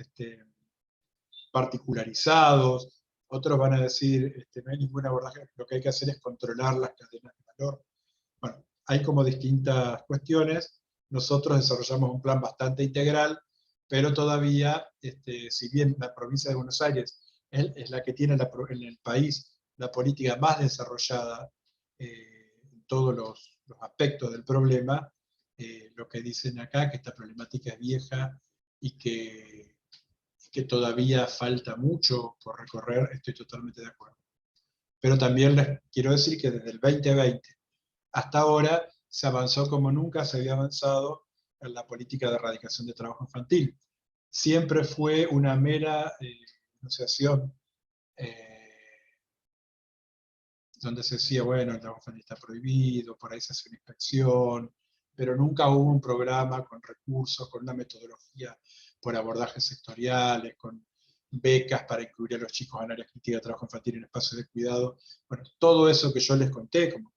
Speaker 2: particularizados. Otros van a decir, no hay ningún abordaje, lo que hay que hacer es controlar las cadenas de valor. Bueno, hay como distintas cuestiones. Nosotros desarrollamos un plan bastante integral, pero todavía, si bien la provincia de Buenos Aires es la que tiene en el país la política más desarrollada en todos los aspectos del problema, lo que dicen acá, que esta problemática es vieja y que todavía falta mucho por recorrer, estoy totalmente de acuerdo. Pero también les quiero decir que desde el 2020 hasta ahora se avanzó como nunca se había avanzado en la política de erradicación de trabajo infantil. Siempre fue una mera negociación donde se decía, bueno, el trabajo infantil está prohibido, por ahí se hace una inspección, pero nunca hubo un programa con recursos, con una metodología por abordajes sectoriales, con becas para incluir a los chicos en áreas críticas de trabajo infantil en espacios de cuidado. Bueno, todo eso que yo les conté como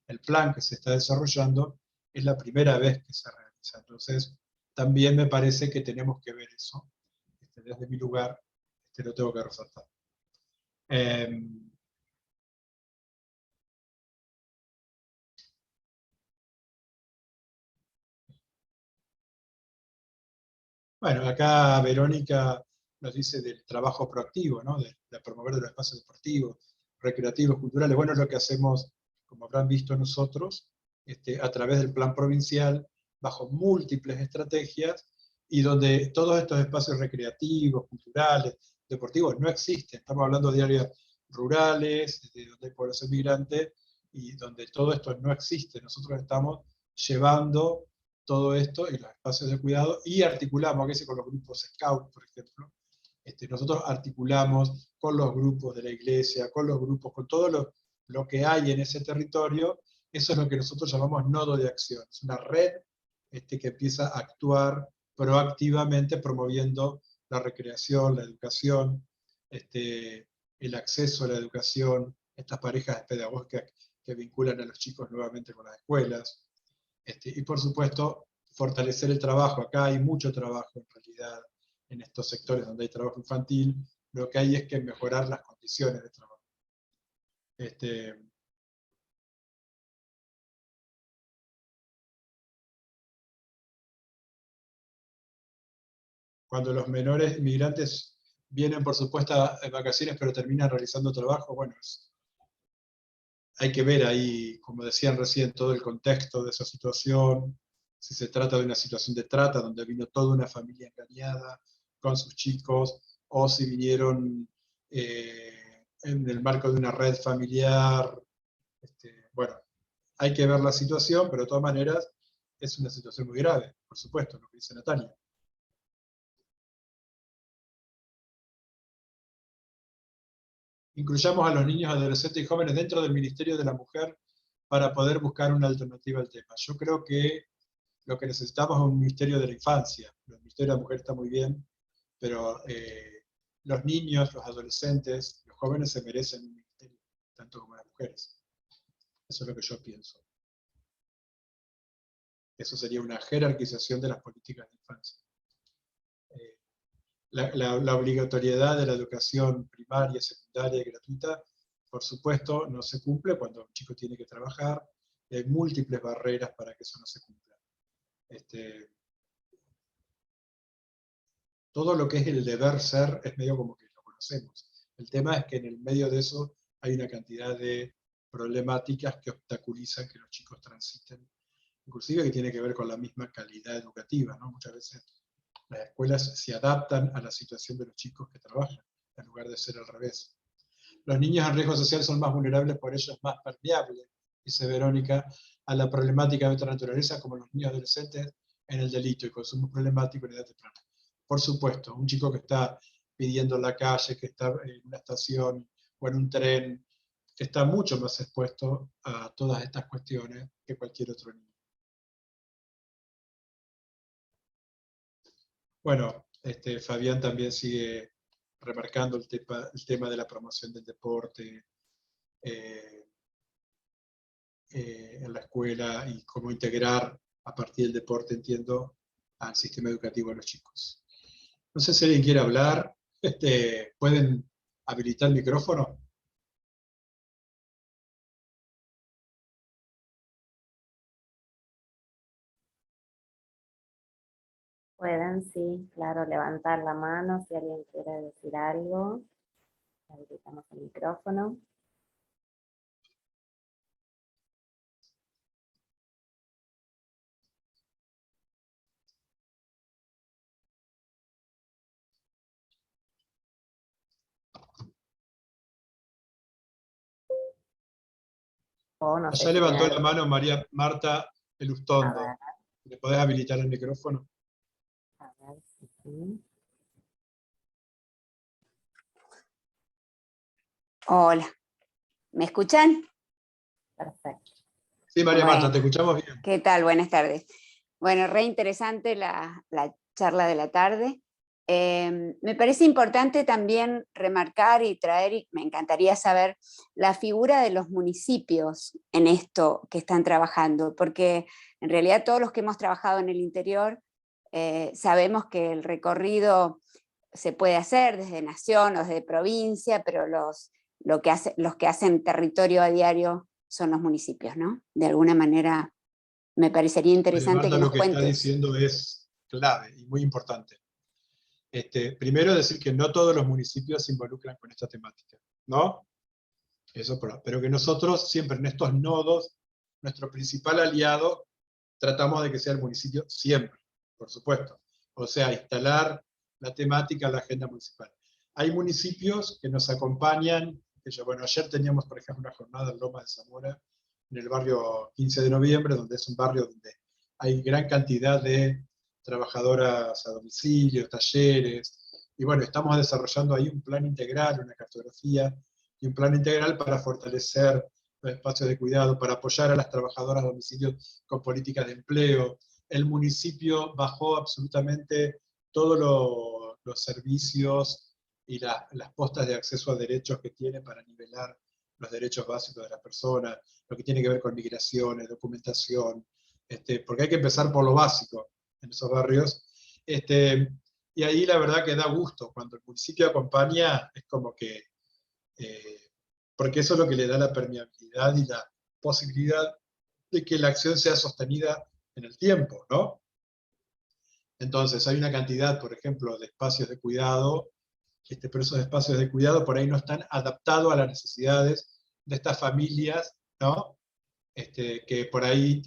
Speaker 2: el plan que se está desarrollando, es la primera vez que se realiza. Entonces, también me parece que tenemos que ver eso. Desde mi lugar, lo tengo que resaltar. Bueno, acá Verónica nos dice del trabajo proactivo, ¿no? de promover los espacios deportivos, recreativos, culturales. Bueno, es lo que hacemos, como habrán visto nosotros, a través del plan provincial, bajo múltiples estrategias, y donde todos estos espacios recreativos, culturales, deportivos, no existen. Estamos hablando de áreas rurales, de donde hay población migrante, y donde todo esto no existe. Nosotros estamos llevando todo esto y los espacios de cuidado, y articulamos, a veces con los grupos Scout, por ejemplo, nosotros articulamos con los grupos de la iglesia, con los grupos, con todo lo que hay en ese territorio. Eso es lo que nosotros llamamos nodo de acción. Es una red que empieza a actuar proactivamente promoviendo la recreación, la educación, el acceso a la educación, estas parejas pedagógicas que vinculan a los chicos nuevamente con las escuelas, y por supuesto fortalecer el trabajo. Acá hay mucho trabajo en realidad en estos sectores donde hay trabajo infantil. Lo que hay es que mejorar las condiciones de trabajo. Cuando los menores migrantes vienen por supuestas vacaciones pero terminan realizando trabajo, bueno, hay que ver ahí, como decían recién, todo el contexto de esa situación, si se trata de una situación de trata, donde vino toda una familia engañada con sus chicos, o si vinieron en el marco de una red familiar. Bueno, hay que ver la situación, pero de todas maneras es una situación muy grave, por supuesto, lo que dice Natalia. Incluyamos a los niños, adolescentes y jóvenes dentro del Ministerio de la Mujer para poder buscar una alternativa al tema. Yo creo que lo que necesitamos es un Ministerio de la Infancia. El Ministerio de la Mujer está muy bien, pero los niños, los adolescentes, los jóvenes se merecen un ministerio, tanto como las mujeres. Eso es lo que yo pienso. Eso sería una jerarquización de las políticas de infancia. La obligatoriedad de la educación primaria, secundaria y gratuita, por supuesto, no se cumple cuando un chico tiene que trabajar, y hay múltiples barreras para que eso no se cumpla. Todo lo que es el deber ser es medio como que lo conocemos. El tema es que en el medio de eso hay una cantidad de problemáticas que obstaculizan que los chicos transiten, inclusive que tiene que ver con la misma calidad educativa, ¿no? Muchas veces las escuelas se adaptan a la situación de los chicos que trabajan, en lugar de ser al revés. Los niños en riesgo social son más vulnerables, por ello es más permeable, dice Verónica, a la problemática de otra naturaleza, como los niños adolescentes en el delito y consumo problemático en edad temprana. Por supuesto, un chico que está pidiendo en la calle, que está en una estación o en un tren, que está mucho más expuesto a todas estas cuestiones que cualquier otro niño. Bueno, Fabián también sigue remarcando el tema de la promoción del deporte en la escuela y cómo integrar a partir del deporte, entiendo, al sistema educativo de los chicos. No sé si alguien quiere hablar. ¿Pueden habilitar el micrófono?
Speaker 1: Pueden, sí, claro, levantar la mano si alguien quiere decir algo. Habilitamos el micrófono. No sé
Speaker 2: Allá
Speaker 1: si
Speaker 2: levantó
Speaker 1: tienen...
Speaker 2: la mano María Marta Elustondo. ¿Le podés habilitar el micrófono?
Speaker 1: A ver, sí.
Speaker 4: Hola, ¿me escuchan?
Speaker 1: Perfecto.
Speaker 2: Sí, María Marta,
Speaker 4: Bueno,
Speaker 2: te escuchamos bien.
Speaker 4: ¿qué tal? Buenas tardes. Bueno, re interesante la charla de la tarde. Me parece importante también remarcar y traer, y me encantaría saber, la figura de los municipios en esto que están trabajando, porque en realidad todos los que hemos trabajado en el interior sabemos que el recorrido se puede hacer desde nación o desde provincia, pero los que hacen territorio a diario son los municipios, ¿no? De alguna manera me parecería
Speaker 2: María
Speaker 4: interesante
Speaker 2: Marta,
Speaker 4: que
Speaker 2: lo
Speaker 4: nos
Speaker 2: que está
Speaker 4: cuentes.
Speaker 2: diciendo es clave y muy importante. Primero decir que no todos los municipios se involucran con esta temática, ¿no? Eso, pero que nosotros siempre en estos nodos, nuestro principal aliado, tratamos de que sea el municipio siempre, por supuesto. O sea, instalar la temática en la agenda municipal. Hay municipios que nos acompañan, bueno, ayer teníamos, por ejemplo, una jornada en Loma de Zamora, en el barrio 15 de noviembre, donde es un barrio donde hay gran cantidad de trabajadoras a domicilio, talleres, y bueno, estamos desarrollando ahí un plan integral, una cartografía, y un plan integral para fortalecer los espacios de cuidado, para apoyar a las trabajadoras a domicilio con políticas de empleo. El municipio bajó absolutamente todos los servicios y las postas de acceso a derechos que tiene para nivelar los derechos básicos de las personas, lo que tiene que ver con migraciones, documentación, porque hay que empezar por lo básico en esos barrios. Y ahí la verdad que da gusto, cuando el municipio acompaña, es como que, porque eso es lo que le da la permeabilidad y la posibilidad de que la acción sea sostenida en el tiempo, ¿no? Entonces hay una cantidad, por ejemplo, de espacios de cuidado, pero esos espacios de cuidado por ahí no están adaptados a las necesidades de estas familias, ¿no? Que por ahí,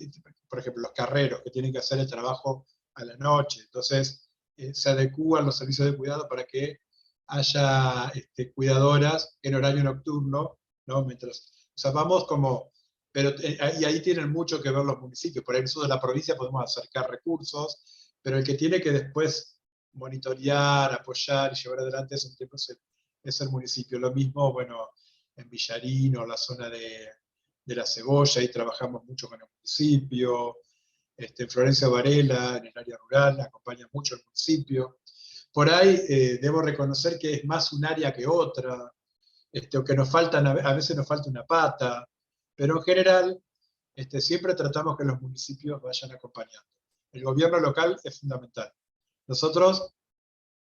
Speaker 2: por ejemplo, los carreros que tienen que hacer el trabajo a la noche, entonces se adecúan los servicios de cuidado para que haya cuidadoras en horario nocturno, ¿no? Mientras, o sea, vamos como, pero y ahí tienen mucho que ver los municipios, por eso de la provincia podemos acercar recursos, pero el que tiene que después monitorear, apoyar y llevar adelante esos tiempos es el municipio. Lo mismo, bueno, en Villarín o la zona de la Cebolla, ahí trabajamos mucho con el municipio. En Florencio Varela, en el área rural, acompaña mucho el municipio. Por ahí debo reconocer que es más un área que otra, o que nos faltan, a veces nos falta una pata, pero en general siempre tratamos que los municipios vayan acompañando. El gobierno local es fundamental. Nosotros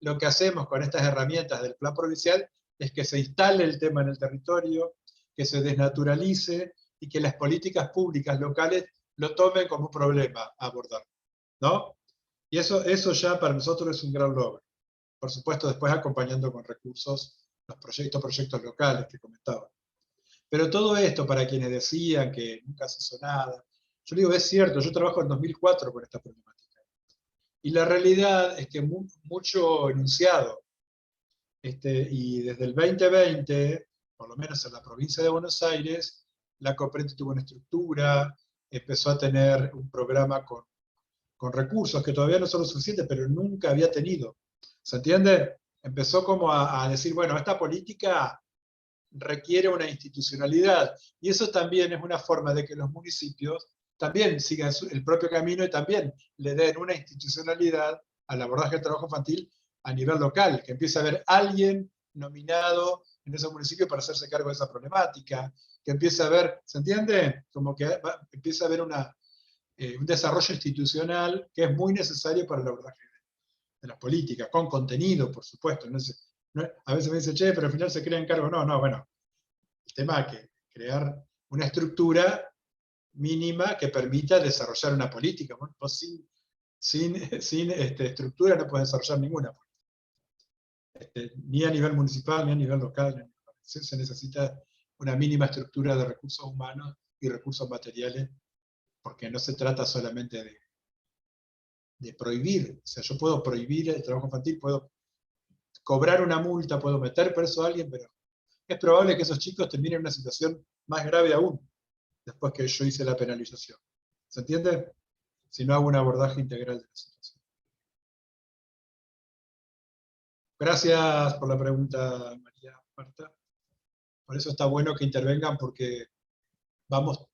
Speaker 2: lo que hacemos con estas herramientas del plan provincial es que se instale el tema en el territorio, que se desnaturalice y que las políticas públicas locales lo tomen como un problema a abordar, ¿no? Y eso ya para nosotros es un gran logro. Por supuesto, después acompañando con recursos los proyectos locales que comentaba. Pero todo esto, para quienes decían que nunca se hizo nada, yo digo, es cierto, yo trabajo en 2004 con esta problemática. Y la realidad es que mucho enunciado. Y desde el 2020, por lo menos en la provincia de Buenos Aires, la COPRENTE tuvo una estructura, empezó a tener un programa con recursos que todavía no son lo suficientes, pero nunca había tenido. ¿Se entiende? Empezó como a decir, bueno, esta política requiere una institucionalidad, y eso también es una forma de que los municipios también sigan el propio camino y también le den una institucionalidad al abordaje del trabajo infantil a nivel local, que empiece a haber alguien nominado en ese municipio para hacerse cargo de esa problemática, que empiece a haber, ¿se entiende? Como que empieza a haber un desarrollo institucional que es muy necesario para el abordaje de las políticas, con contenido, por supuesto. A veces me dice, che, pero al final se crean cargos. No, bueno, el tema es que crear una estructura mínima que permita desarrollar una política. Bueno, pues sin estructura no puedes desarrollar ninguna política. Ni a nivel municipal, ni a nivel local. Se necesita una mínima estructura de recursos humanos y recursos materiales, porque no se trata solamente de prohibir. O sea, yo puedo prohibir el trabajo infantil, puedo cobrar una multa, puedo meter preso a alguien, pero es probable que esos chicos terminen en una situación más grave aún, después que yo hice la penalización. ¿Se entiende? Si no hago un abordaje integral de la situación. Gracias por la pregunta, María Marta. Por eso está bueno que intervengan, porque vamos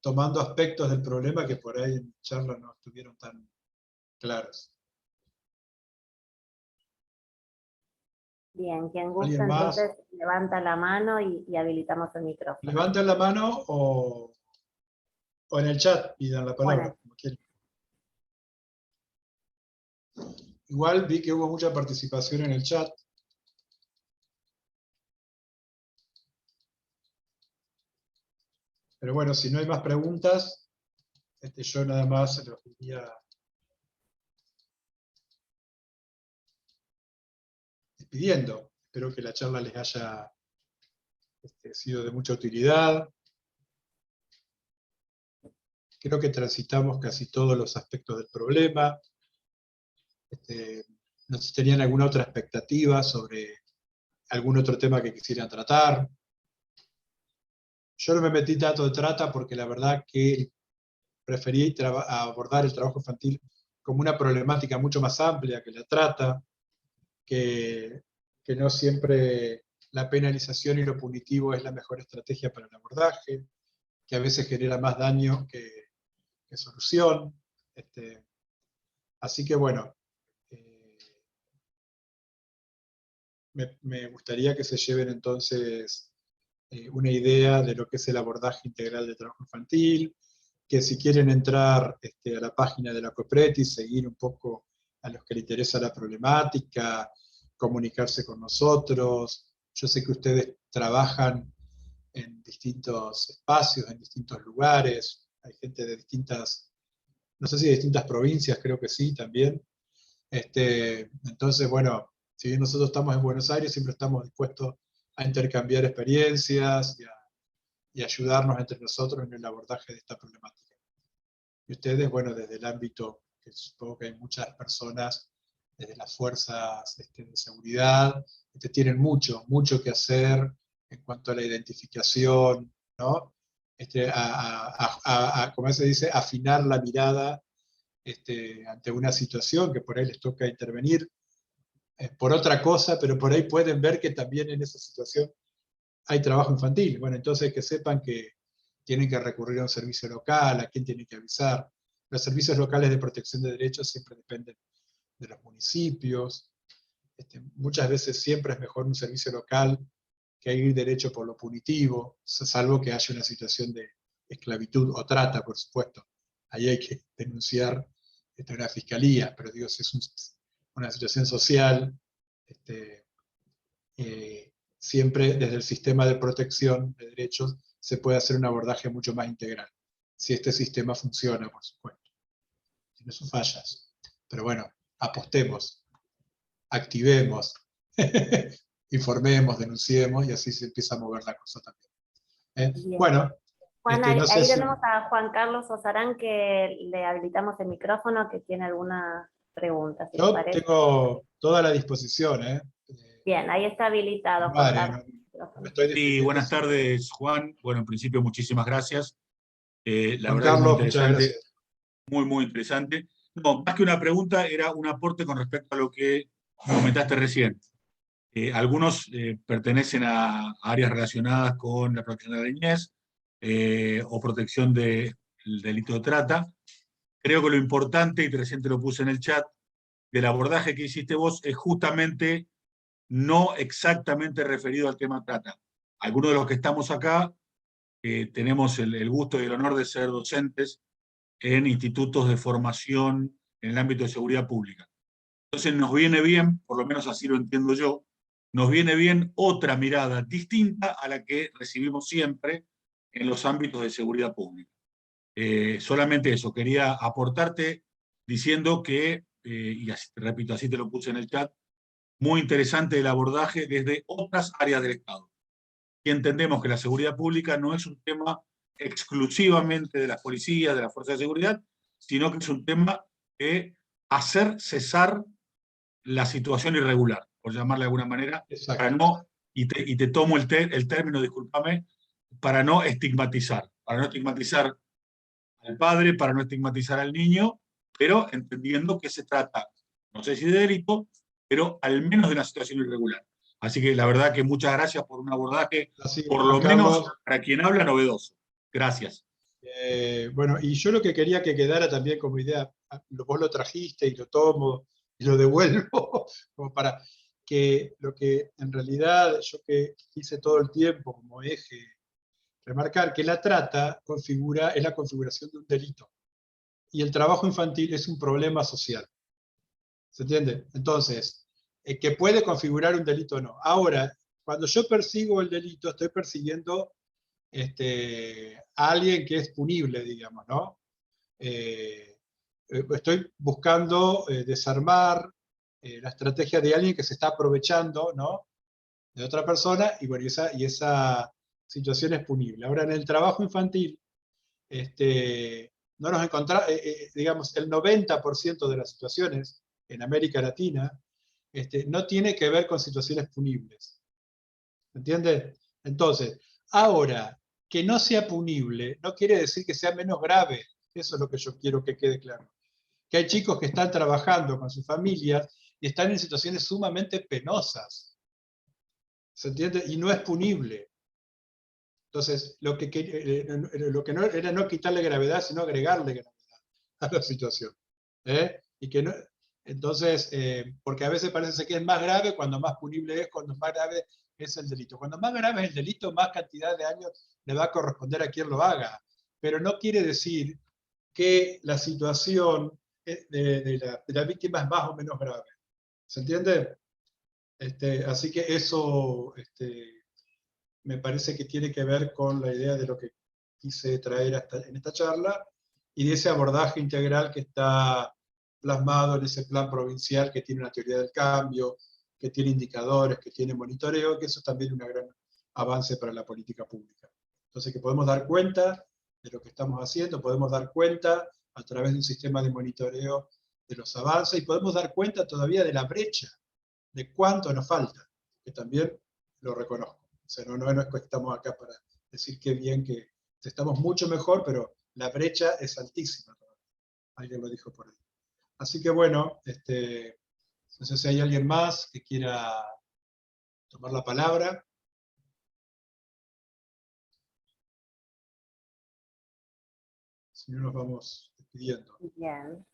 Speaker 2: tomando aspectos del problema que por ahí en charla no estuvieron tan claros.
Speaker 1: Bien, quien guste entonces levanta la mano y habilitamos el micrófono.
Speaker 2: Levanten la mano o en el chat pidan la palabra, bueno, como quieran. Igual vi que hubo mucha participación en el chat. Pero bueno, si no hay más preguntas, yo nada más los iría despidiendo. Espero que la charla les haya sido de mucha utilidad. Creo que transitamos casi todos los aspectos del problema. No sé si tenían alguna otra expectativa sobre algún otro tema que quisieran tratar. Yo no me metí tanto de trata porque la verdad que preferí abordar el trabajo infantil como una problemática mucho más amplia que la trata, que no siempre la penalización y lo punitivo es la mejor estrategia para el abordaje, que a veces genera más daño que solución. Así que bueno, me gustaría que se lleven entonces una idea de lo que es el abordaje integral de trabajo infantil, que si quieren entrar a la página de la COPRETI, seguir un poco a los que les interesa la problemática, comunicarse con nosotros. Yo sé que ustedes trabajan en distintos espacios, en distintos lugares, hay gente de distintas, no sé si de distintas provincias, creo que sí también. Entonces, bueno, si bien nosotros estamos en Buenos Aires, siempre estamos dispuestos a intercambiar experiencias y ayudarnos entre nosotros en el abordaje de esta problemática. Y ustedes, bueno, desde el ámbito, que supongo que hay muchas personas, desde las fuerzas de seguridad, tienen mucho que hacer en cuanto a la identificación, ¿no? Como se dice, afinar la mirada ante una situación que por ahí les toca intervenir por otra cosa, pero por ahí pueden ver que también en esa situación hay trabajo infantil. Bueno, entonces que sepan que tienen que recurrir a un servicio local, a quién tienen que avisar. Los servicios locales de protección de derechos siempre dependen de los municipios. Muchas veces siempre es mejor un servicio local que ir derecho por lo punitivo, salvo que haya una situación de esclavitud o trata, por supuesto. Ahí hay que denunciar una fiscalía, pero digo, si es una situación social, siempre desde el sistema de protección de derechos se puede hacer un abordaje mucho más integral, si este sistema funciona, por supuesto. Tiene sus fallas, pero bueno, apostemos, activemos, informemos, denunciemos, y así se empieza a mover la cosa también. Bueno,
Speaker 1: Juan,
Speaker 2: no sé
Speaker 1: ahí
Speaker 2: si...
Speaker 1: tenemos a Juan Carlos Osarán, que le habilitamos el micrófono, que tiene alguna pregunta, si te
Speaker 2: Yo
Speaker 1: parece.
Speaker 2: tengo toda la disposición,
Speaker 1: Bien, ahí está habilitado, Juan
Speaker 2: vale,
Speaker 1: Carlos.
Speaker 2: no me estoy
Speaker 5: Sí,
Speaker 2: defendiendo.
Speaker 5: buenas tardes, Juan. Bueno, en principio, muchísimas gracias. La
Speaker 2: Juan
Speaker 5: verdad es muy
Speaker 2: Carlos, muchas
Speaker 5: interesante,
Speaker 2: gracias.
Speaker 5: muy interesante. No, más que una pregunta, era un aporte con respecto a lo que comentaste recién. Algunos pertenecen a áreas relacionadas con la protección de la niñez o protección del delito de trata. Creo que lo importante, y recién te lo puse en el chat, del abordaje que hiciste vos es justamente no exactamente referido al tema trata. Algunos de los que estamos acá tenemos el gusto y el honor de ser docentes en institutos de formación en el ámbito de seguridad pública. Entonces nos viene bien, por lo menos así lo entiendo yo, nos viene bien otra mirada distinta a la que recibimos siempre en los ámbitos de seguridad pública. Solamente eso, quería aportarte diciendo que, y así, te repito, así te lo puse en el chat, muy interesante el abordaje desde otras áreas del Estado. Y entendemos que la seguridad pública no es un tema exclusivamente de las policías, de las fuerzas de seguridad, sino que es un tema de hacer cesar la situación irregular, por llamarle de alguna manera,
Speaker 2: Exacto.
Speaker 5: para no, y te tomo el término, discúlpame, para no estigmatizar al padre, para no estigmatizar al niño, pero entendiendo que se trata, no sé si de delito, pero al menos de una situación irregular. Así que la verdad que muchas gracias por un abordaje,
Speaker 2: Así,
Speaker 5: por
Speaker 2: Juan
Speaker 5: lo menos
Speaker 2: Carlos,
Speaker 5: para quien habla, novedoso. Gracias.
Speaker 2: bueno, y yo lo que quería que quedara también como idea, vos lo trajiste y lo tomo y lo devuelvo, como para que lo que en realidad yo que hice todo el tiempo como eje, remarcar que la trata es la configuración de un delito, y el trabajo infantil es un problema social. ¿Se entiende? Entonces, que puede configurar un delito o no. Ahora, cuando yo persigo el delito, estoy persiguiendo a alguien que es punible, digamos, ¿no? Estoy buscando desarmar la estrategia de alguien que se está aprovechando, ¿no?, de otra persona, y bueno, esa situación es punible. Ahora, en el trabajo infantil, no nos encontramos, digamos, el 90% de las situaciones en América Latina no tiene que ver con situaciones punibles. ¿Entiende? Entonces, ahora, que no sea punible no quiere decir que sea menos grave. Eso es lo que yo quiero que quede claro. Que hay chicos que están trabajando con sus familias y están en situaciones sumamente penosas. ¿Se entiende? Y no es punible. Entonces, lo que no era no quitarle gravedad, sino agregarle gravedad a la situación. Y que no, entonces, porque a veces parece que es más grave cuando más punible es, cuando más grave es el delito. Cuando más grave es el delito, más cantidad de años le va a corresponder a quien lo haga. Pero no quiere decir que la situación de la víctima es más o menos grave. ¿Se entiende? Así que eso me parece que tiene que ver con la idea de lo que quise traer en esta charla y de ese abordaje integral que está plasmado en ese plan provincial que tiene una teoría del cambio, que tiene indicadores, que tiene monitoreo, que eso es también un gran avance para la política pública. Entonces, que podemos dar cuenta de lo que estamos haciendo, podemos dar cuenta a través de un sistema de monitoreo de los avances y podemos dar cuenta todavía de la brecha, de cuánto nos falta, que también lo reconozco. O sea, no es que estamos acá para decir qué bien que estamos mucho mejor, pero la brecha es altísima. Alguien lo dijo por ahí. Así que bueno, no sé si hay alguien más que quiera tomar la palabra. Si no, nos vamos despidiendo.
Speaker 1: Bien.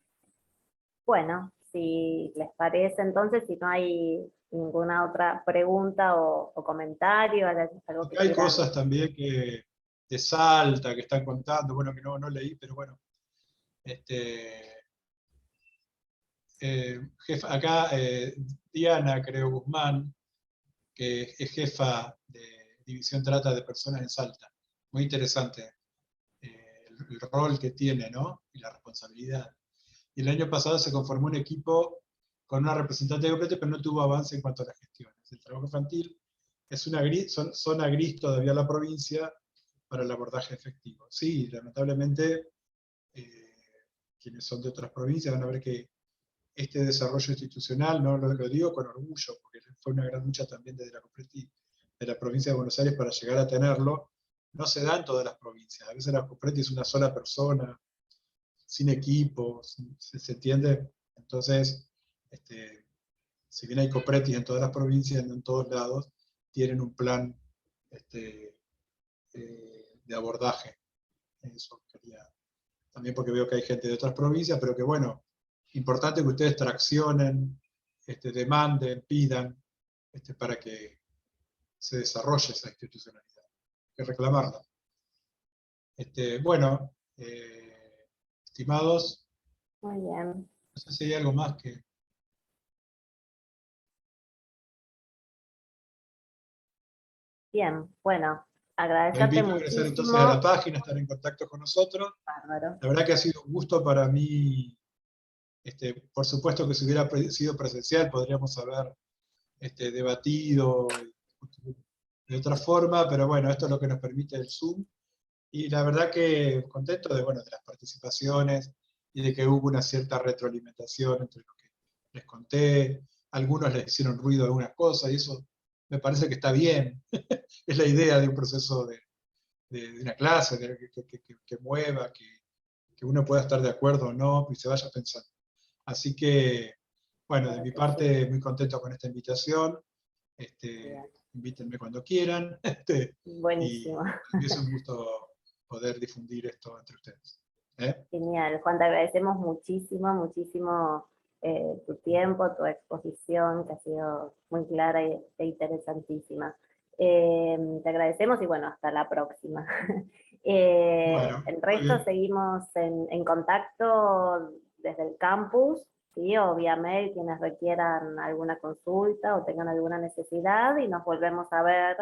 Speaker 1: Bueno, si les parece entonces, si no hay ninguna otra pregunta o comentario, algo que
Speaker 2: Hay
Speaker 1: quieran.
Speaker 2: cosas también que de Salta, que están contando, bueno, que no leí, pero bueno. Acá Diana, creo, Guzmán, que es jefa de División Trata de Personas en Salta. Muy interesante el rol que tiene, ¿no? Y la responsabilidad. Y el año pasado se conformó un equipo con una representante completa, pero no tuvo avance en cuanto a las gestiones. El trabajo infantil es una zona gris todavía la provincia para el abordaje efectivo. Sí, lamentablemente, quienes son de otras provincias van a ver que este desarrollo institucional, no lo digo con orgullo, porque fue una gran lucha también desde de la provincia de Buenos Aires para llegar a tenerlo, no se da en todas las provincias. A veces la COPRETI es una sola persona, sin equipo, ¿se entiende? Entonces, si bien hay COPRETI en todas las provincias, no en todos lados, tienen un plan de abordaje. Eso quería, también porque veo que hay gente de otras provincias, pero que bueno, importante que ustedes traccionen, demanden, pidan, para que se desarrolle esa institucionalidad, hay que reclamarla. Bueno, estimados,
Speaker 1: Muy bien.
Speaker 2: no sé si hay algo más que...
Speaker 1: Bien, bueno,
Speaker 2: Los
Speaker 1: agradecerte
Speaker 2: invito a ingresar entonces a la
Speaker 1: muchísimo.
Speaker 2: página, estar en contacto con nosotros.
Speaker 1: Bárbaro.
Speaker 2: La verdad que ha sido un gusto para mí. Por supuesto que si hubiera sido presencial podríamos haber debatido de otra forma, pero bueno, esto es lo que nos permite el Zoom. Y la verdad que contento de las participaciones y de que hubo una cierta retroalimentación entre lo que les conté. Algunos les hicieron ruido a algunas cosas y eso me parece que está bien. Es la idea de un proceso de una clase, que mueva, que uno pueda estar de acuerdo o no, y se vaya pensando. Así que, bueno, de mi parte, muy contento con esta invitación. Invítenme cuando quieran. Y
Speaker 1: Buenísimo.
Speaker 2: para mí es un gusto poder difundir esto entre ustedes.
Speaker 1: Genial, Juan, te agradecemos muchísimo, muchísimo tu tiempo, tu exposición, que ha sido muy clara e interesantísima. Te agradecemos y bueno, hasta la próxima.
Speaker 2: Bueno,
Speaker 1: El
Speaker 2: muy
Speaker 1: resto
Speaker 2: bien.
Speaker 1: seguimos en contacto desde el campus, ¿sí? O vía mail, quienes requieran alguna consulta o tengan alguna necesidad, y nos volvemos a ver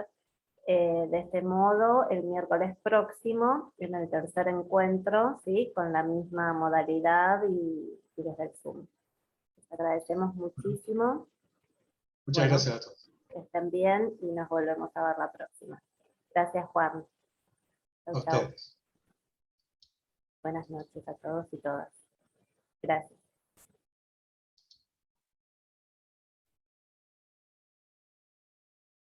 Speaker 1: de este modo el miércoles próximo en el tercer encuentro, ¿sí? Con la misma modalidad y desde el Zoom. Les agradecemos muchísimo.
Speaker 2: Muchas
Speaker 1: Bueno,
Speaker 2: gracias a todos.
Speaker 1: que estén bien y nos volvemos a ver la próxima. Gracias, Juan.
Speaker 2: A
Speaker 1: Chau, chau.
Speaker 2: ustedes.
Speaker 1: Buenas noches a todos y todas. Gracias.